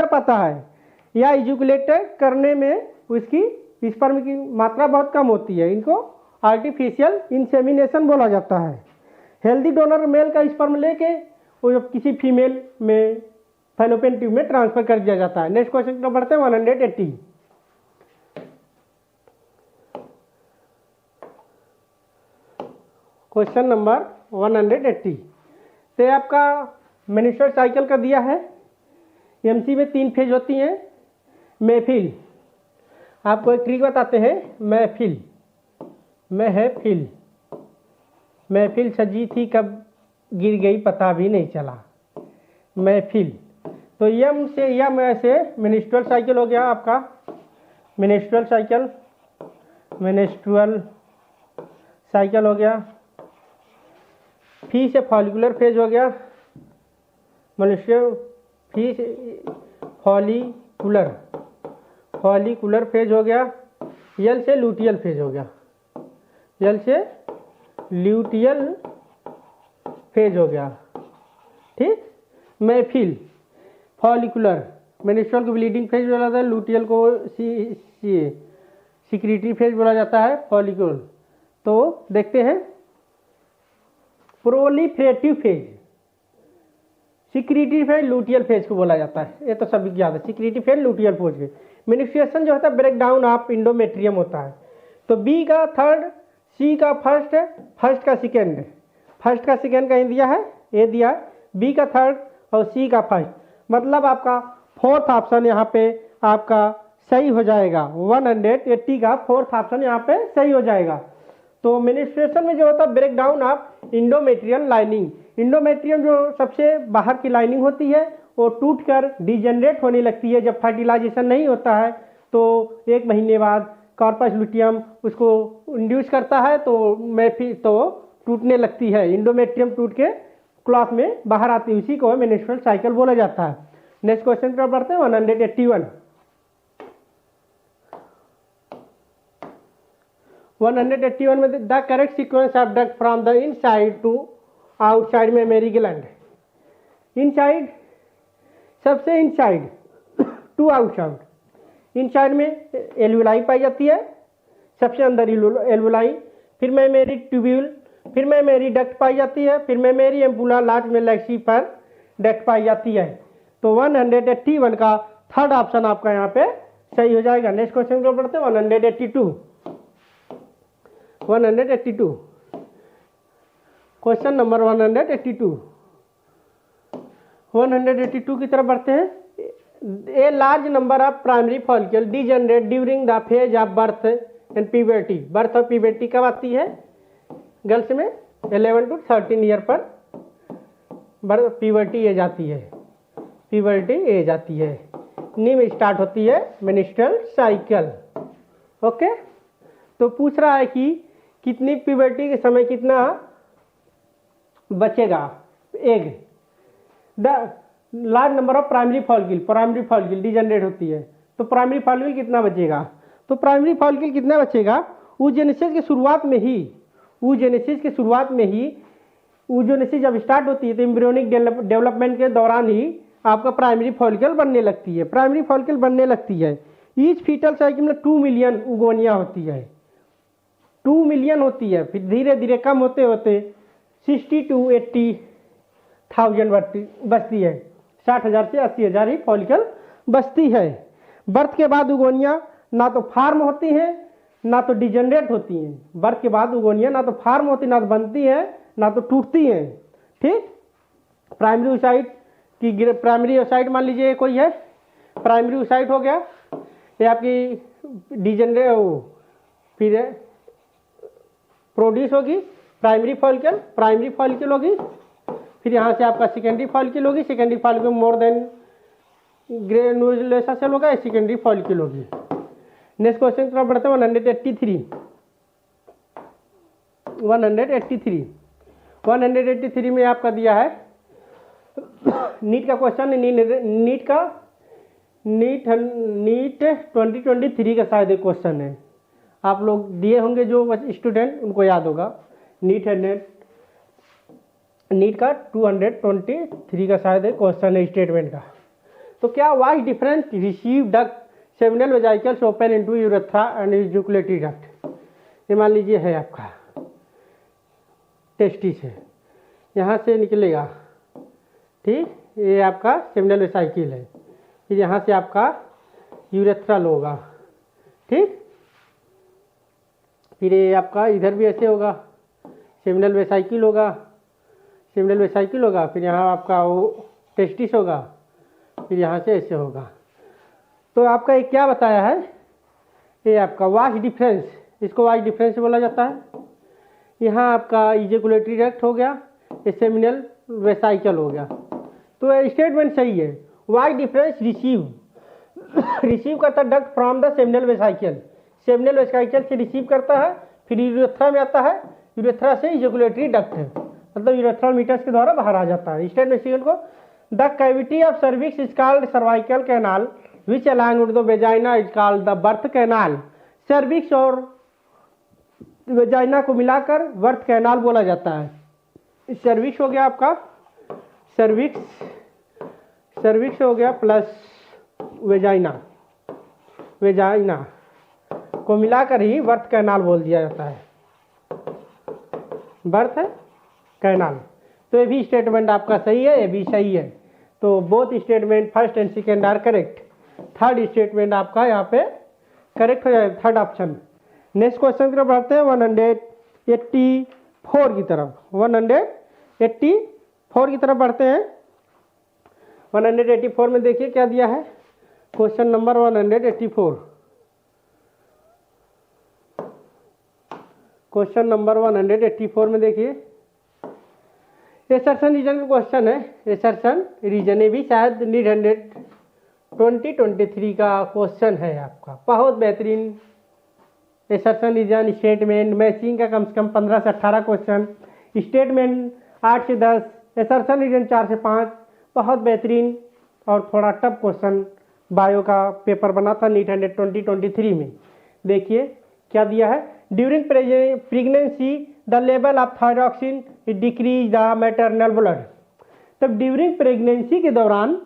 पाता है या इजुकुलेट करने में उसकी स्पर्म की मात्रा बहुत कम होती है। इनको आर्टिफिशियल इंसेमिनेशन बोला जाता है। हेल्दी डोनर मेल का स्पर्म लेके वो किसी फीमेल में फैलोपियन ट्यूब में ट्रांसफर कर दिया जाता है। नेक्स्ट क्वेश्चन पर बढ़ते हैं 180। क्वेश्चन नंबर 180 तो आपका मेंस्ट्रुअल साइकिल का दिया है। एमसी में 3 फेज होती हैं। महफिल, आपको एक ट्रिक बताते हैं। महफिल सजी थी कब गिर गई पता भी नहीं चला। महफिल, तो यम से यम ऐसे मिनिस्ट्रल साइकिल हो गया आपका। मिनिस्ट्रल साइकिल हो गया। फी से फॉलिकुलर फेज हो गया। फी से फॉलिकुलर फेज हो गया। यल से लूटियल फेज हो गया। ठीक। महफिल, फॉलिकुलर, मिनिस्ट्रल को ब्लीडिंग फेज बोला जाता है, लूटियल को सिक्रीटरी फेज बोला जाता है, फॉलिकुलर। तो देखते हैं proliferative phase, secretory phase, luteal phase को बोला जाता है। ये तो सभी याद है, सिक्रीटरी फेज, लूटियल फेज। मिनिस्ट्रेशन जो होता है ब्रेक डाउन ऑफ इंडोमेट्रियम होता है। तो बी का थर्ड, सी का फर्स्ट, फर्स्ट का सेकेंड कहीं दिया है, ए दिया है, बी का थर्ड और सी का फर्स्ट। मतलब आपका फोर्थ ऑप्शन यहाँ पे आपका सही हो जाएगा। 180 का फोर्थ ऑप्शन यहाँ पे सही हो जाएगा। तो मिनिस्ट्रेशन में जो होता है break down of endometrium lining, endometrium जो सबसे बाहर की लाइनिंग होती है वो टूटकर डिजेनरेट होने लगती है। जब फर्टिलाइजेशन नहीं होता है तो 1 महीने बाद कॉर्पस लुटियम उसको इंड्यूस करता है, तो मैफिल तो टूटने लगती है। इंडोमेट्रियम टूट के क्लॉथ में बाहर आती है, उसी को मेनिस्ट्रुअल साइकिल बोला जाता है। नेक्स्ट क्वेश्चन पर बढ़ते हैं। 181 में the correct sequence of duct from the inside to outside में मेरी ग्लैंड। इनसाइड, सबसे इनसाइड टू आउटसाइड। इनसाइड में एल्वुलाई पाई जाती है, सबसे अंदर एल्वुलाई, फिर में मेरी ट्यूब्यूल, फिर में मेरी डक्ट पाई जाती है, फिर में मेरी एम्पुला लास्ट में लैक्सी पर डक्ट पाई जाती है। तो 181 का थर्ड ऑप्शन आपका यहाँ पे सही हो जाएगा। नेक्स्ट क्वेश्चन को पढ़ते हैं। 182 क्वेश्चन नंबर 182 की तरफ बढ़ते हैं। A large number of primary follicle degenerate during the phase of birth and puberty. Birth और प्यूबर्टी कब आती है गर्ल्स में? 11 to 13 ईयर पर प्यूबर्टी एज आती है। नी स्टार्ट होती है मेनिस्ट्रुअल साइकिल। ओके, तो पूछ रहा है कि कितनी प्यूबर्टी के समय कितना बचेगा egg. The large number of primary follicle degenerate होती है, तो प्राइमरी फॉलिकल कितना बचेगा? तो प्राइमरी फॉलिकल कितना बचेगा? oogenesis के शुरुआत में ही oogenesis जब स्टार्ट होती है तो एम्ब्रियोनिक डेवलपमेंट के दौरान ही आपका प्राइमरी फॉलिकल बनने लगती है। ईच फीटल साइकिल में 2 मिलियन उगोनिया होती है, 2 मिलियन होती है। फिर धीरे धीरे कम होते होते 60 to 80,000 बचती है। 60,000 से 80,000 ही फॉलिकल बचती है। बर्थ के बाद उगोनिया ना तो फार्म होती है ना तो डिजेनरेट होती हैं। बर्थ के बाद उगोनिया ना तो फार्म होती, ना तो बनती है, ना तो टूटती हैं। ठीक, प्राइमरी ओसाइट मान लीजिए कोई है, प्राइमरी ओसाइट हो गया, ये आपकी डिजेनरेट फिर प्रोड्यूस होगी प्राइमरी फॉलिकल होगी, फिर यहाँ से आपका सेकेंडरी फॉलिकल होगी, secondary follicle more than granulosa cell होगा, सेकेंडरी फॉलिकल होगी। नेक्स्ट क्वेश्चन तरफ बढ़ते हैं। 183 में आपका दिया है नीट का क्वेश्चन। नीट 2023 का शायद एक क्वेश्चन है, आप लोग दिए होंगे जो स्टूडेंट उनको याद होगा। नीट का 223 का शायद एक क्वेश्चन है स्टेटमेंट का। तो क्या wise difference receive duct seminal वेजाइकल्स open into urethra and ejaculatory duct. ये मान लीजिए है आपका टेस्टिस है, यहाँ से निकलेगा, ठीक, ये आपका सेमिनल वेजाइकल है, फिर यहाँ से आपका यूरेथ्रल होगा, ठीक, फिर ये आपका इधर भी ऐसे होगा, सेमिनल वेजाइकल होगा, फिर यहाँ आपका वो टेस्टिस होगा, फिर यहाँ से ऐसे होगा। तो आपका ये क्या बताया है, ये आपका वाश डिफरेंस, इसको वाश डिफरेंस बोला जाता है। यहाँ आपका इजैकुलेटरी डक्ट हो गया, ये सेमिनल वेसाइकल हो गया। तो स्टेटमेंट सही है। वाश डिफरेंस रिसीव करता है duct from the seminal vesicle, seminal vesicle से रिसीव करता है, फिर यूरेथ्रा में आता है, यूरेथ्रा से इजैकुलेटरी डक्ट है, मतलब यूरेथ्रल मीटर्स के द्वारा बाहर आ जाता है। स्टेटमेंट सेकंड को, the cavity of cervix is called cervical canal which along with the vagina is called the birth canal. Cervix और वेजाइना को मिलाकर बर्थ कैनाल बोला जाता है। सर्विक्स हो गया आपका, सर्विक्स हो गया प्लस वेजाइना को मिलाकर ही बर्थ कैनाल बोल दिया जाता है, बर्थ कैनाल। तो ये भी स्टेटमेंट आपका सही है, ये भी सही है। तो both statement first and second are correct. Third statement आपका यहाँ पे करेक्ट हो जाएगा, थर्ड ऑप्शन। नेक्स्ट क्वेश्चन की तरफ बढ़ते हैं 184 की तरफ। 184 की तरफ बढ़ते हैं। 184 में देखिए क्या दिया है, क्वेश्चन नंबर 184। क्वेश्चन नंबर 184 में देखिए, एसर्शन रीजन का क्वेश्चन है। एसर्शन रीजन ये भी शायद नीड 2023 का क्वेश्चन है आपका, बहुत बेहतरीन। एसर्शन रीजन, स्टेटमेंट, मैचिंग का कम से कम 15 से 18 क्वेश्चन, स्टेटमेंट 8 से 10, एसर्शन रीजन 4 से 5, बहुत बेहतरीन और थोड़ा टफ क्वेश्चन बायो का पेपर बना था नीट 2023 में। देखिए क्या दिया है, during pregnancy the level of thyroxine decrease the maternal blood. तब ड्यूरिंग प्रेगनेंसी के दौरान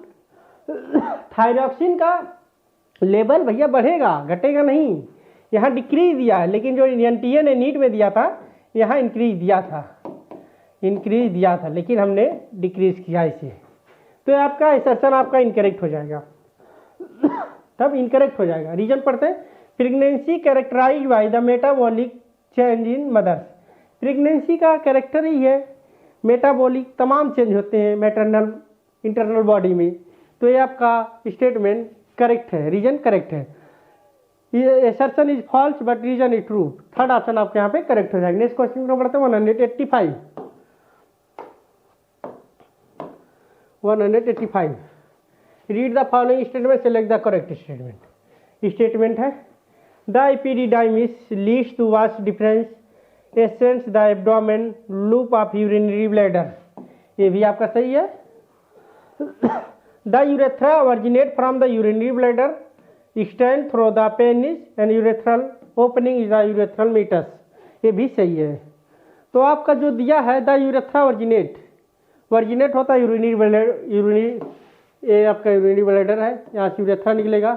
थायरॉक्सिन का लेवल भैया बढ़ेगा, घटेगा नहीं। यहाँ डिक्रीज दिया है, लेकिन जो एनटीए ने नीट में दिया था यहाँ इंक्रीज दिया था, लेकिन हमने डिक्रीज किया इसे। तो आपका एसर्शन आपका इनकरेक्ट हो जाएगा, तब इनकरेक्ट हो जाएगा। रीजन पढ़ते हैं, pregnancy characterize by the metabolic change in mothers. Pregnancy का कैरेक्टर ही है, मेटाबॉलिक तमाम चेंज होते हैं मैटरनल इंटरनल बॉडी में। तो ये आपका स्टेटमेंट करेक्ट है, रीजन करेक्ट है। ये assertion is false but reason is true. Third option आपके यहाँ पे करेक्ट हो जाएगा। नेक्स्ट क्वेश्चन को पढ़ते हैं 185। Read the following statement, select the correct statement. Statement है, the epididymis leads to vas deferens ascends the abdomen loop of urinary bladder. ये भी आपका सही है। The urethra originate from the urinary bladder, extend through the penis and urethral opening is the urethral meatus। ये भी सही है। तो आपका जो दिया है द यूरेथ्रा ऑरिजिनेट होता है ये आपका यूरिनरी ब्लैडर है, यहाँ से यूरेथ्रा निकलेगा,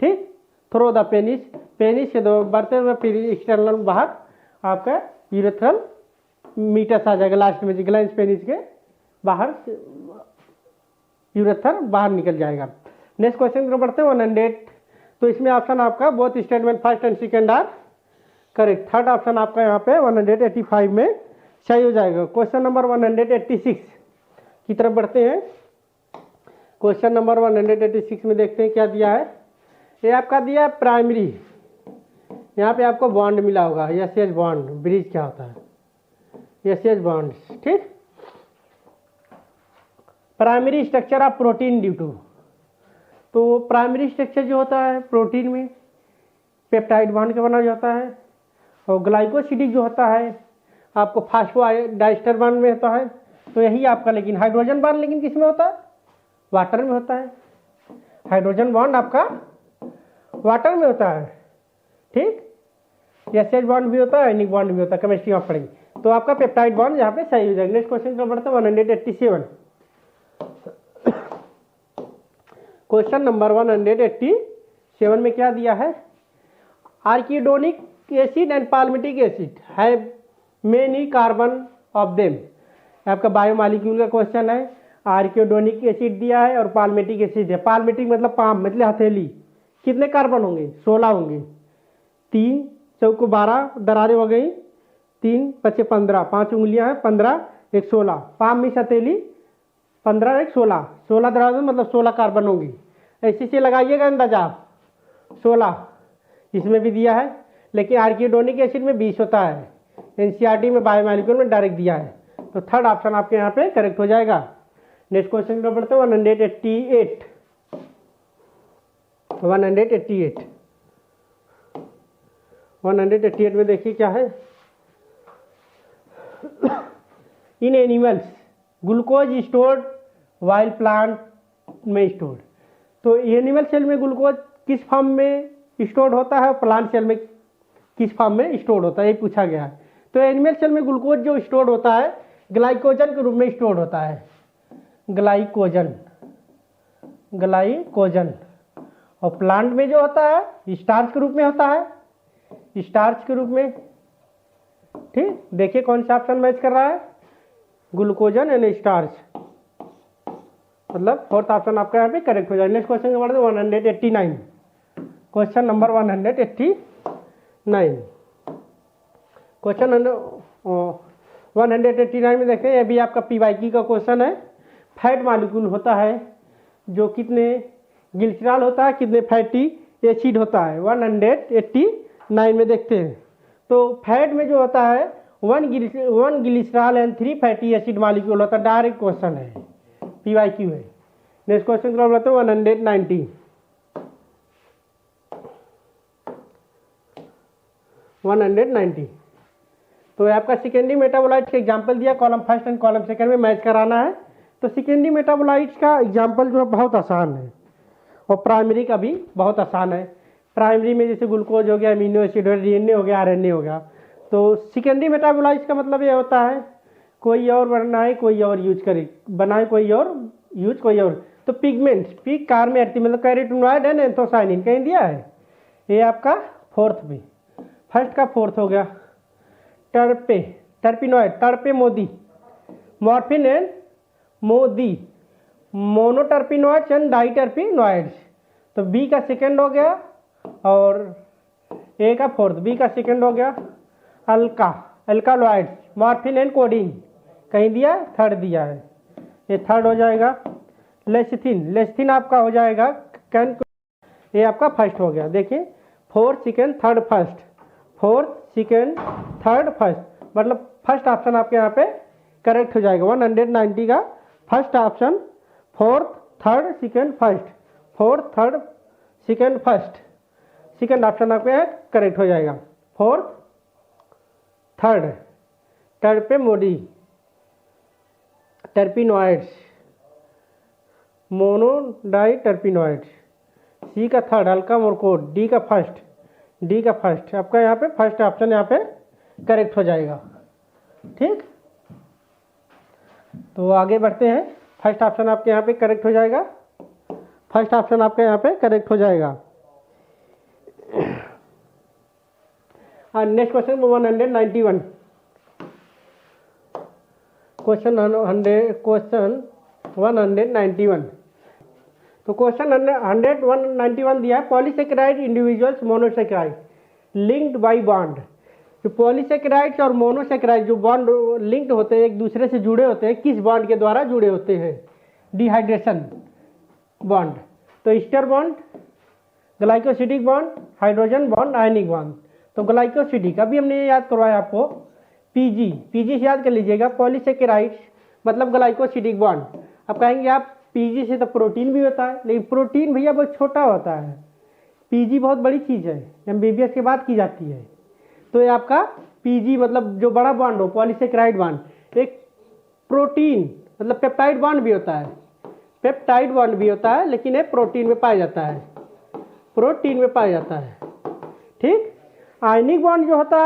ठीक। थ्रो द पेनिस से दो बढ़ते हुए फिर एक्सटर्नल बाहर आपका यूरेथ्रल मीटस आ जाएगा लास्ट में, ग्लैंस पेनिस के बाहर यूरेथ्रा बाहर निकल जाएगा। नेक्स्ट क्वेश्चन को बढ़ते हैं 100। तो इसमें ऑप्शन आपका both statement first and second are correct. Third option आपका यहाँ पे 185 में सही हो जाएगा। क्वेश्चन नंबर 186 की तरफ बढ़ते हैं। क्वेश्चन नंबर 186 में देखते हैं क्या दिया है। ये आपका दिया है प्राइमरी, यहाँ पे आपको बॉन्ड मिला होगा, एस बॉन्ड। ब्रिज क्या होता है, एस बॉन्ड, ठीक। Primary structure of protein due to. तो प्राइमरी स्ट्रक्चर जो होता है प्रोटीन में पेप्टाइड बॉन्ड का बना जाता है, और ग्लाइकोसिडिक जो होता है आपको फास्फोडाइस्टर बॉन्ड में होता है। तो यही आपका, लेकिन हाइड्रोजन बॉन्ड लेकिन किस में होता है, वाटर में होता है। हाइड्रोजन बॉन्ड आपका वाटर में होता है, ठीक। एस बॉन्ड भी होता है, एनिक बॉन्ड भी होता है, केमिस्ट्री में पढ़ेंगे। तो आपका पेप्टाइड बॉन्ड यहाँ पे सही हो जाएगा। नेक्स्ट क्वेश्चन को बढ़ते हैं 187। क्वेश्चन नंबर 187 में क्या दिया है, arachidonic acid and palmitic acid have many carbon of them. आपका बायोमॉलिक्यूल का क्वेश्चन है। आर्किडोनिक एसिड दिया है और पाल्मिटिक एसिड है। पाल्मिटिक मतलब पाम, मतलब हथेली। कितने कार्बन होंगे, 16 होंगे। 3 चौको 12 दरारें हो गई, 3 × 5 = 15, 5 उंगलियां हैं, 15 × 1 = 16। पाम मीन्स हथेली, 15 एक 16, 16 दराज मतलब 16 कार्बन होगी। ऐसे से लगाइएगा अंदाजा आप, 16 इसमें भी दिया है, लेकिन आर्किडोनिक एसिड में 20 होता है, एनसीईआरटी में बायोमॉलिक्यूल में डायरेक्ट दिया है। तो थर्ड ऑप्शन आपके यहाँ पे करेक्ट हो जाएगा। नेक्स्ट क्वेश्चन पर बढ़ते हैं 188 में देखिए क्या है। In animals glucose stored while plant में स्टोर्ड। तो एनिमल सेल में ग्लूकोज किस फॉर्म में स्टोर्ड होता है और प्लांट सेल में किस फॉर्म में स्टोर्ड होता है, ये पूछा गया है। तो एनिमल सेल में ग्लूकोज जो स्टोर्ड होता है ग्लाइकोजन के रूप में स्टोर्ड होता है, ग्लाइकोजन। और प्लांट में जो होता है स्टार्च के रूप में होता है, स्टार्च के रूप में। ठीक, देखिए कौन सा ऑप्शन मैच कर रहा है, ग्लूकोजन एंड स्टार्च, मतलब फोर्थ ऑप्शन आपका यहाँ पे करेक्ट हो जाएगा। नेक्स्ट क्वेश्चन के बारे में 189, क्वेश्चन नंबर 189। क्वेश्चन 189 में देखते हैं, अभी आपका पीवाईक्यू का क्वेश्चन है। फैट मॉलिक्यूल होता है जो कितने ग्लिसरॉल होता है, कितने फैटी एसिड होता है। 189 में देखते हैं। तो फैट में जो होता है 1 glycerol and 3 fatty acid molecule होता है। डायरेक्ट क्वेश्चन है, पीवाईक्यू है। नेक्स्ट क्वेश्चन की बात 190। तो आपका सेकेंडरी मेटाबोलाइट्स का एग्जांपल दिया, column first and column second में मैच कराना है। तो सेकेंडरी मेटाबोलाइट्स का एग्जांपल जो है बहुत आसान है, और प्राइमरी का भी बहुत आसान है। प्राइमरी में जैसे ग्लूकोज हो गया, अमीनो एसिड हो गया, डीएनए हो गया, आरएनए हो गया। तो सेकेंडरी मेटाबोलाइट्स का मतलब ये होता है कोई और बनाए कोई और यूज करे, बनाए कोई और यूज कोई और। तो पिगमेंट्स, पिग कार्मेटिन मतलब कैरोटीनॉइड एंड एंथोसाइनिन कहीं दिया है, ये आपका फोर्थ में। फर्स्ट का फोर्थ हो गया टर्पिनॉइड, टर्पे मोदी, मॉर्फिन एंड मोदी, मोनोटर्पिनॉइड्स एंड डाइटर्पिनॉइड्स। तो बी का सेकंड हो गया और ए का फोर्थ, बी का सेकंड हो गया अल्कालॉइड्स, मॉर्फिन एंड कोडीन कहीं दिया, थर्ड दिया है, ये थर्ड हो जाएगा। लेसिथिन आपका हो जाएगा ये आपका फर्स्ट हो गया। देखिए fourth second third first, fourth second third first, मतलब फर्स्ट ऑप्शन आपके यहाँ पे करेक्ट हो जाएगा। 190 का first option, fourth third second first, fourth third second first, second option आपके यहाँ करेक्ट हो जाएगा। फोर्थ थर्ड टर्पे मोडी, टर्पिनॉइड्स, मोनोडाइटर्पिनॉइड्स, सी का थर्ड अल्का मोरकोड, डी का फर्स्ट आपका यहाँ पे फर्स्ट ऑप्शन यहाँ पे करेक्ट हो जाएगा। ठीक, तो आगे बढ़ते हैं। फर्स्ट ऑप्शन आपके यहाँ पे करेक्ट हो जाएगा, फर्स्ट ऑप्शन आपके यहाँ पे करेक्ट हो जाएगा। Next question 191, question 191। तो क्वेश्चन 191 दिया है, polysaccharide individuals monosaccharide linked by bond. जो पॉलीसेकेराइड्स और मोनोसेकेराइड जो बॉन्ड लिंक्ड होते हैं, एक दूसरे से जुड़े होते हैं, किस बॉन्ड के द्वारा जुड़े होते हैं, डिहाइड्रेशन बॉन्ड। तो ester bond, glycosidic bond, hydrogen bond, ionic bond. तो ग्लाइकोसिडिक अभी हमने ये याद करवाया आपको, पीजी से याद कर लीजिएगा। पॉलीसेकेराइड्स मतलब ग्लाइकोसिडिक बॉन्ड। अब कहेंगे आप पीजी से तो प्रोटीन भी होता है, लेकिन प्रोटीन भैया बहुत छोटा होता है, पीजी बहुत बड़ी चीज़ है, एमबीबीएस के बाद की जाती है। तो ये आपका पीजी मतलब जो बड़ा बॉन्ड हो, पॉलीसेकेराइड बॉन्ड, एक प्रोटीन मतलब पेप्टाइड बॉन्ड भी होता है, पेप्टाइड बॉन्ड भी होता है, लेकिन ये प्रोटीन में पाया जाता है, प्रोटीन में पाया जाता है। ठीक, आयनिक बॉन्ड जो होता है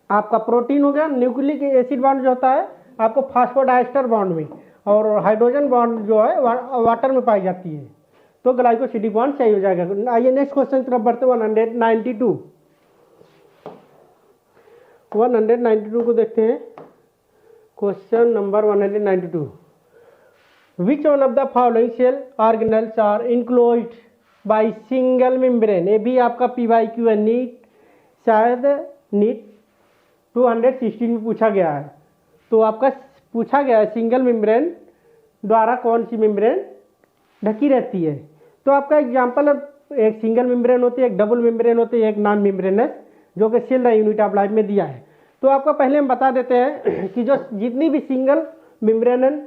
आपका प्रोटीन हो गया। न्यूक्लिक एसिड बॉन्ड जो होता है आपको फास्फोडाइस्टर बॉन्ड में, और हाइड्रोजन बॉन्ड जो है वाटर में पाई जाती है। तो ग्लाइकोसिडिक बॉन्ड सही हो जाएगा। आइए नेक्स्ट क्वेश्चन की तरफ बढ़ते 192 को देखते हैं। Question number 192, which one of the following cell organelles are enclosed by single membrane. ये भी आपका पीवाईक्यू है, नीट शायद नीट 216 में पूछा गया है। तो आपका पूछा गया है सिंगल मेम्ब्रेन द्वारा कौन सी मेम्ब्रेन ढकी रहती है। तो आपका एग्जाम्पल, एक सिंगल मेम्ब्रेन होती है, एक डबल मेम्ब्रेन होती है, एक नॉन मेम्ब्रेनस, जो कि सेल यूनिट ऑफ लाइफ में दिया है। तो आपको पहले हम बता देते हैं कि जो जितनी भी सिंगल मेम्ब्रेनल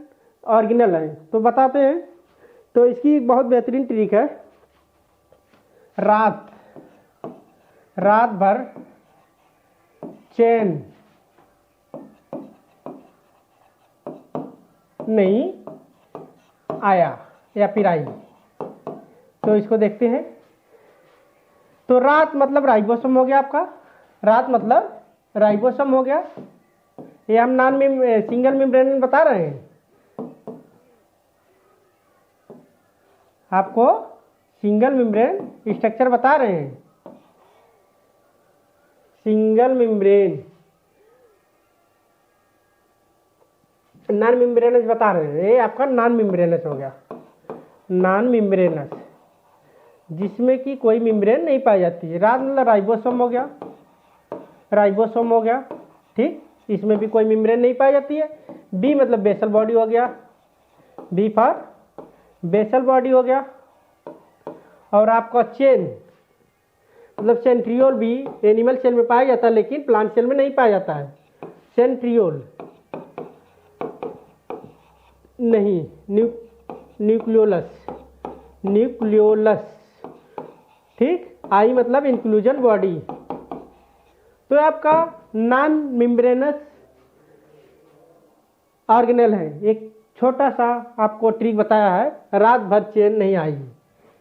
ऑर्गेनल है तो बताते हैं। तो इसकी एक बहुत बेहतरीन ट्रिक है, रात भर चैन नहीं आया या फिर आई। तो इसको देखते हैं। तो रात मतलब राइबोसोम हो गया आपका, रात मतलब राइबोसोम हो गया। ये हम सिंगल मेम्ब्रेन बता रहे हैं आपको, सिंगल मेम्ब्रेन स्ट्रक्चर बता रहे हैं। सिंगल मेम्ब्रेन नॉन मेम्ब्रेनस बता रहे हैं। ये आपका नॉन मेम्ब्रेनस हो गया, नॉन मेम्ब्रेनस जिसमें कि कोई मेम्ब्रेन नहीं पाई जाती है। रात मतलब राइबोसोम हो गया, राइबोसोम हो गया, ठीक, इसमें भी कोई मेम्ब्रेन नहीं पाई जाती है। बी मतलब बेसल बॉडी हो गया, बी फॉर बेसल बॉडी हो गया। और आपका चेन मतलब सेंट्रियोल भी एनिमल सेल में पाया जाता है लेकिन प्लांट सेल में नहीं पाया जाता है। सेंट्रियोल नहीं, न्यूक्लियोलस, ठीक। आई मतलब इंक्लूजन बॉडी। तो आपका नॉन मेम्ब्रेनस ऑर्गेनल है। एक छोटा सा आपको ट्रिक बताया है, रात भर चैन नहीं आई।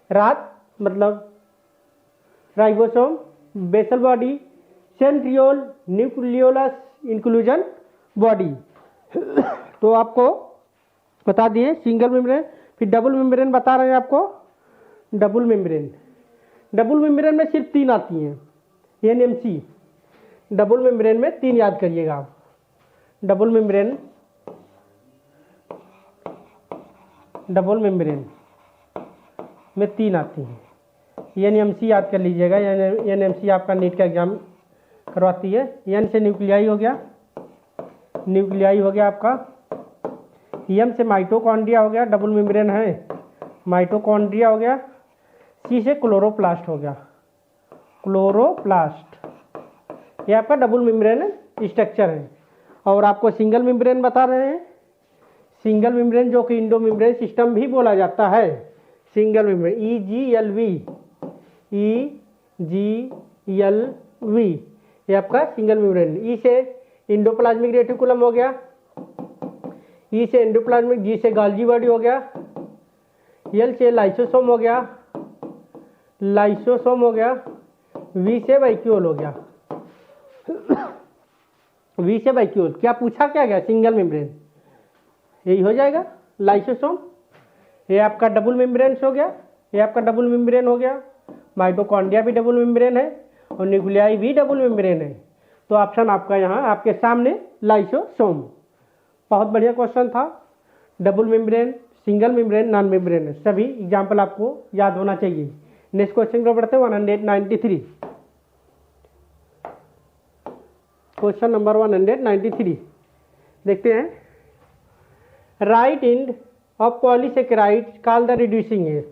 रात मतलब ribosome, basal body, centriole, nucleolus, inclusion body. तो आपको बता दिए सिंगल मेम्ब्रेन। फिर डबल मेम्ब्रेन बता रहे हैं आपको। डबल मेम्ब्रेन में सिर्फ 3 आती हैं, एनएमसी। डबल मेम्ब्रेन में 3 याद करिएगा आप। डबल मेम्ब्रेन में 3 आती हैं। एनएमसी याद कर लीजिएगा। एनएमसी आपका नीट का एग्जाम करवाती है। एन से न्यूक्लियाई हो गया, आपका। एम से माइटोकॉन्ड्रिया हो गया, डबल मेम्ब्रेन है, माइटोकॉन्ड्रिया हो गया। सी से क्लोरोप्लास्ट हो गया, क्लोरोप्लास्ट। ये आपका डबल मेम्ब्रेन स्ट्रक्चर है। और आपको सिंगल मेम्ब्रेन बता रहे हैं। सिंगल मेम्ब्रेन जो कि इंडो मेम्ब्रेन सिस्टम भी बोला जाता है। सिंगल मेम्ब्रेन EGLV, ये आपका सिंगल मेम्ब्रेन। ई से इंडोप्लाज्मिक रेटिकुलम हो गया, ई से एंडोप्लाज्मिक, जी से गाल्जी बॉडी हो गया, एल से लाइसोसोम हो गया, वी से वैक्यूल हो गया। वी से वैक्यूल क्या पूछा, क्या गया, सिंगल मेम्ब्रेन, यही हो जाएगा लाइसोसोम। ये आपका डबल मेम्ब्रेन हो गया, माइटोकॉन्ड्रिया भी डबल मेम्ब्रेन है और न्यूक्लियाई भी डबल मेम्ब्रेन है। तो ऑप्शन आपका यहाँ आपके सामने लाइसोसोम। बहुत बढ़िया क्वेश्चन था। Double membrane, single membrane, non membrane सभी एग्जाम्पल आपको याद होना चाहिए। नेक्स्ट क्वेश्चन को बढ़ते हैं 193। क्वेश्चन नंबर 193 देखते हैं। Right end of polysaccharide call the reducing है।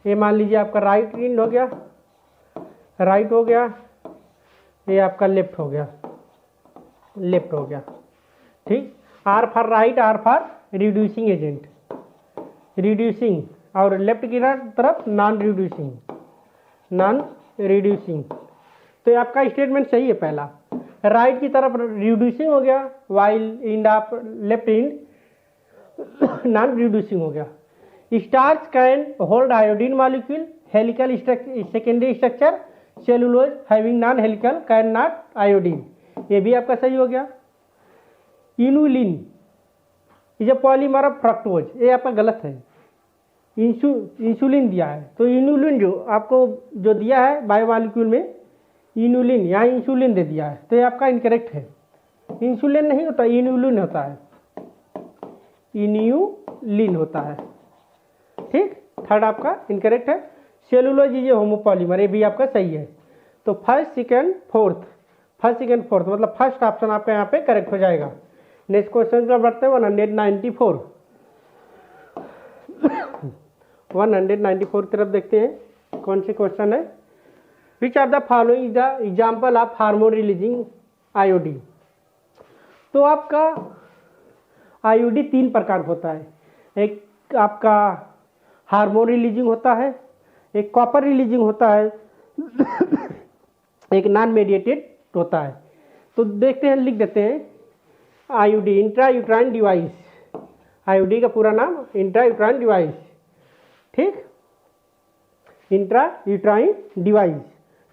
ये मान लीजिए आपका राइट एंड हो गया, ये आपका लेफ्ट हो गया, ठीक। R for right, R for reducing agent, reducing, और लेफ्ट की तरफ नॉन रिड्यूसिंग। तो ये आपका स्टेटमेंट सही है पहला। राइट की तरफ रिड्यूसिंग हो गया, while end of left end non reducing हो गया। Starch can hold iodine molecule, helical secondary structure, cellulose having non helical can not iodine, ये भी आपका सही हो गया। Inulin is a polymer of fructose, ये आपका गलत है। इंसुलिन दिया है, तो इनुलिन जो आपको जो दिया है बायोमॉलिक्यूल में इनुलिन, यहाँ इंसुलिन दे दिया है, तो ये आपका इनकरेक्ट है। इंसुलिन नहीं होता, इनुलिन होता है, इन्यूलिन होता है, ठीक। थर्ड आपका इनकरेक्ट है। सेलुलोज इज होमोपॉलीमर, ये भी आपका सही है। तो फर्स्ट सेकेंड फोर्थ मतलब फर्स्ट ऑप्शन आपका यहाँ पे करेक्ट हो जाएगा। नेक्स्ट क्वेश्चन का बढ़ते हैं 194। 194 की तरफ देखते हैं कौन से क्वेश्चन है। Which are the following is the example of hormone releasing IUD. तो आपका आईओडी 3 प्रकार का होता है। एक आपका हार्मोन रिलीजिंग होता है, एक कॉपर रिलीजिंग होता है, एक नॉन मेडिएटेड होता है। तो देखते हैं, लिख देते हैं IOD intra uterine device. IOD का पूरा नाम इंट्रा यूट्राइन डिवाइस, ठीक, इंट्रा यूट्राइन डिवाइस।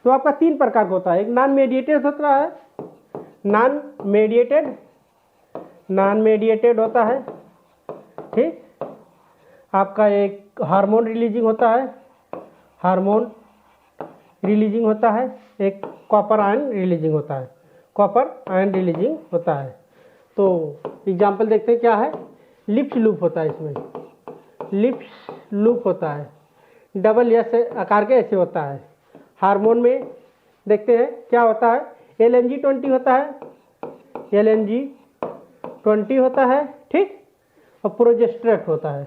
तो आपका 3 प्रकार का होता है। एक नॉन मेडिएटेड होता है, नॉन मेडिएटेड होता है, ठीक। आपका एक हार्मोन रिलीजिंग होता है, हार्मोन रिलीजिंग होता है, एक कॉपर आयन रिलीजिंग होता है, कॉपर आयन रिलीजिंग होता है। तो एग्जाम्पल देखते हैं क्या है। लिप्स लूप होता है, इसमें लिप्स लूप होता है, डबल एस आकार के ऐसे होता है। हार्मोन में देखते हैं क्या होता है। LNG20 होता है, LNG20 होता है, ठीक। और प्रोजेस्ट्रेट होता है,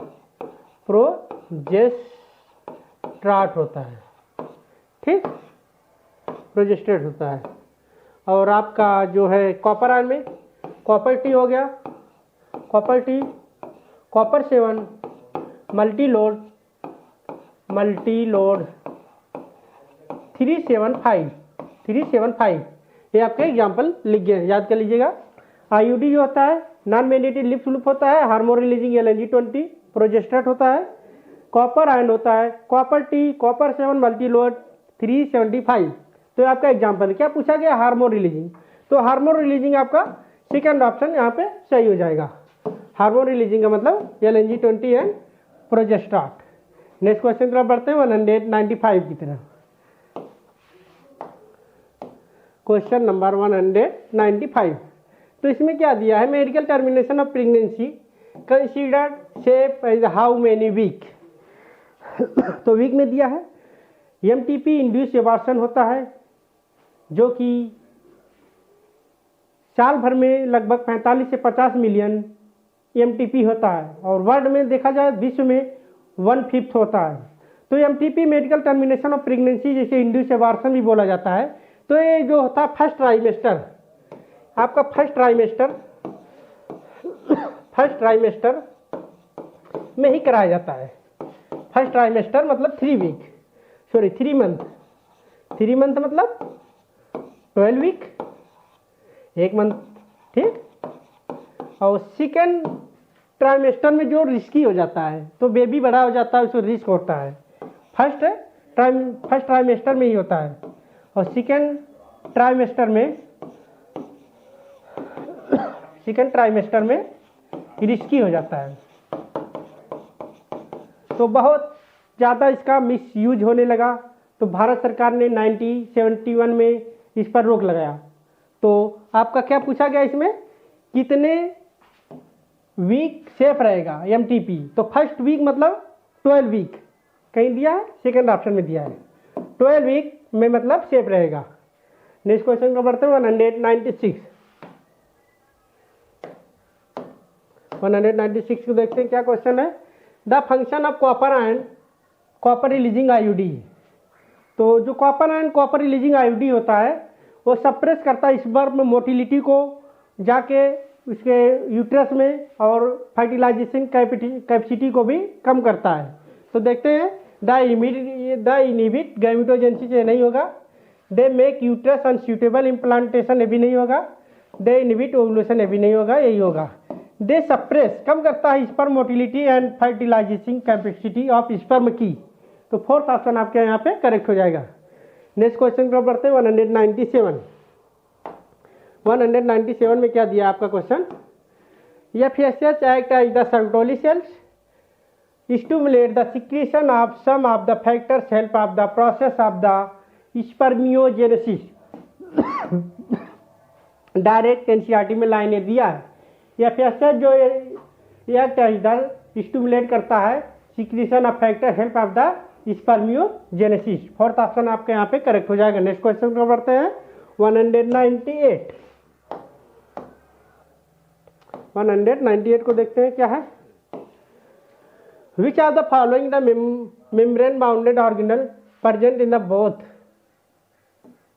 प्रोजेस्ट्राट होता है, ठीक, प्रोजेस्ट्रेट होता है। और आपका जो है कॉपर आयन में कॉपर टी हो गया, कॉपर टी, कॉपर 7, मल्टीलोड 375 ये आपके एग्जाम्पल लिख गए, याद कर लीजिएगा। आईयूडी जो होता है नॉन मैग्नेटिक लिप्स लूप होता है, हार्मोन रिलीजिंग LNG20, प्रोजेस्टेट होता है, कॉपर आयन होता है, कॉपर टी, कॉपर 7, मल्टीलोड 375। तो आपका एग्जाम्पल क्या पूछा गया, हार्मोन रिलीजिंग। तो हार्मोन रिलीजिंग आपका सेकंड ऑप्शन यहाँ पे सही हो जाएगा। हार्मोन रिलीजिंग का मतलब LNG20 एंड प्रोजेस्टेट। नेक्स्ट क्वेश्चन की तरफ बढ़ते हैं 195 की तरफ। Question number 195। तो इसमें क्या दिया है, medical termination of pregnancy considered safe as how many week. तो वीक में दिया है। MTP इंड्यूस एबॉर्शन होता है जो कि साल भर में लगभग 45 से 50 मिलियन MTP होता है, और वर्ल्ड में देखा जाए विश्व में 1/5 होता है। तो MTP medical termination of pregnancy, जैसे इंड्यूस एबॉर्शन भी बोला जाता है। तो ये जो होता है फर्स्ट ट्राइमेस्टर, आपका फर्स्ट ट्राइमेस्टर में ही कराया जाता है। फर्स्ट ट्राइमेस्टर मतलब 3 मंथ, 3 मंथ मतलब 12 वीक, 1 मंथ, ठीक। और सेकेंड ट्राइमेस्टर में जो रिस्की हो जाता है, तो बेबी बड़ा हो जाता है, उसको रिस्क होता है। फर्स्ट ट्राइमेस्टर में ही होता है, और सेकेंड ट्राइमेस्टर में रिस्की हो जाता है। तो बहुत ज़्यादा इसका मिस यूज होने लगा, तो भारत सरकार ने 1971 में इस पर रोक लगाया। तो आपका क्या पूछा गया इसमें, कितने वीक सेफ रहेगा MTP। तो फर्स्ट वीक मतलब 12 वीक कहीं दिया है, सेकेंड ऑप्शन में दिया है 12 वीक में मतलब सेफ रहेगा। नेक्स्ट क्वेश्चन को बढ़ते हैं 196 को देखते हैं क्या क्वेश्चन है। The function of copper ion copper releasing IUD. तो जो copper ion copper releasing IUD होता है वो सप्रेस करता है स्पर्म मोटिलिटी को, जाके उसके यूट्रस में, और फर्टिलाइजेशन कैपेसिटी को भी कम करता है। तो देखते हैं द इनहिबिट गैमेटोजेनेसिस, ये नहीं होगा। They make uterus unsuitable implantation, ये भी नहीं होगा। दे इनहिबिट ओवुलेशन, ये भी नहीं होगा, यही होगा। दे सप्रेस, कम करता है sperm motility and fertilization capacity of sperm की। तो फोर्थ ऑप्शन आपके यहाँ पे करेक्ट हो जाएगा। नेक्स्ट क्वेश्चन को बढ़ते हैं 197 में क्या दिया आपका question. FSH act as the Sertoli cells stimulate the secretion of some of the factors help of the process of the spermiogenesis. Direct NCERT में लाइने दिया है। FSH जो एक्ट एज द स्टिमुलेट करता है secretion of factor help of the spermiogenesis. Fourth option आपके यहाँ पे करेक्ट हो जाएगा। नेक्स्ट क्वेश्चन को बढ़ते हैं 198 को देखते हैं क्या है। Which are the following the membrane bounded organelle present in the both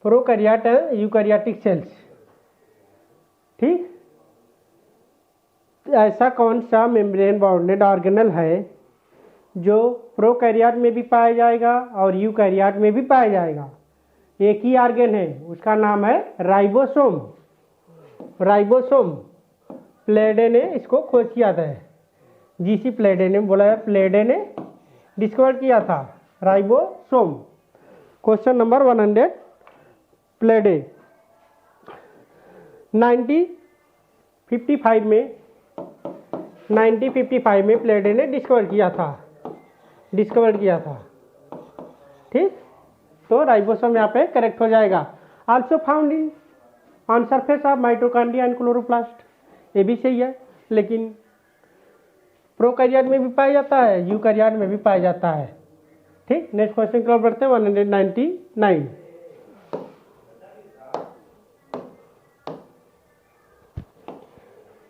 prokaryote and eukaryotic cells. ठीक, ऐसा कौन सा मेम्ब्रेन बाउंडेड ऑर्गेनल है जो प्रोकैरियोट में भी पाया जाएगा और यूकैरियोट में भी पाया जाएगा? एक ही ऑर्गेन है, उसका नाम है राइबोसोम। राइबोसोम प्लेडे ने इसको खोज किया था, जीसी प्लेडे ने, बोला है प्लेडे ने डिस्कवर किया था राइबोसोम। क्वेश्चन नंबर 100, प्लेडे 1955 में प्लेडे ने डिस्कवर किया था। ठीक, तो राइबोसोम यहाँ पे करेक्ट हो जाएगा। Also found in on surface of mitochondria and chloroplast, ये भी सही है, लेकिन प्रोकैरियोट में भी पाया जाता है, यूकैरियोट में भी पाया जाता है। ठीक, नेक्स्ट क्वेश्चन की ओर बढ़ते हैं। 199,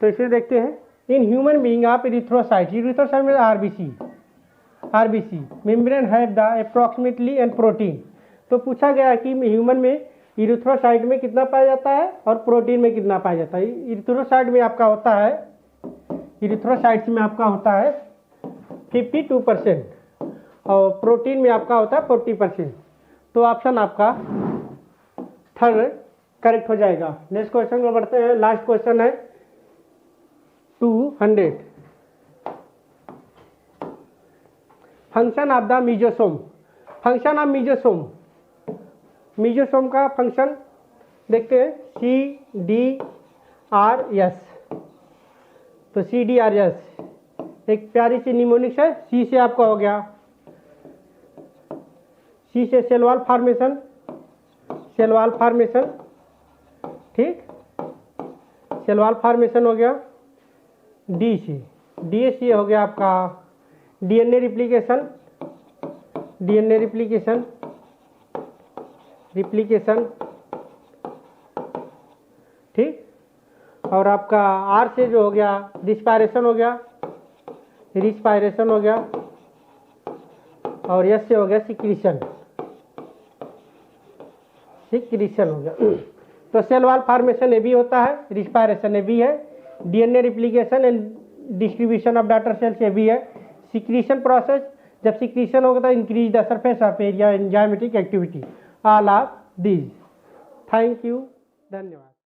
तो इसे देखते हैं। In human being of erythrocyte में RBC membrane have the approximately and protein. तो पूछा गया कि ह्यूमन में इरिथ्रोसाइट में कितना पाया जाता है और प्रोटीन में कितना पाया जाता है। इरिथ्रोसाइट में आपका होता है, इरिथ्रोसाइट्स में आपका होता है 52% और प्रोटीन में आपका होता है 40%। तो ऑप्शन आपका थर्ड करेक्ट हो जाएगा। नेक्स्ट क्वेश्चन को बढ़ते हैं। लास्ट क्वेश्चन है 200, function of the mesosome. Function of mesosome का फंक्शन देखते हैं, CDRS। तो CDRS एक प्यारी सी निमोनिक्स है। सी से आपका हो गया, सी से सेल वॉल फॉर्मेशन, ठीक, सेल वॉल फॉर्मेशन हो गया। डी से हो गया आपका डीएनए रिप्लिकेशन, ठीक, और आपका आर से जो हो गया रिस्पायरेशन हो गया, और एस से हो गया सिक्रीशन हो गया। तो सेल वॉल फॉर्मेशन ये भी होता है, रिस्पायरेशन ये भी है, DNA replication and distribution of daughter cells ये भी है, सिक्रीशन प्रोसेस, जब सिक्रीशन होगा तो increase the surface of area enzymatic activity, all of these. Thank you, धन्यवाद।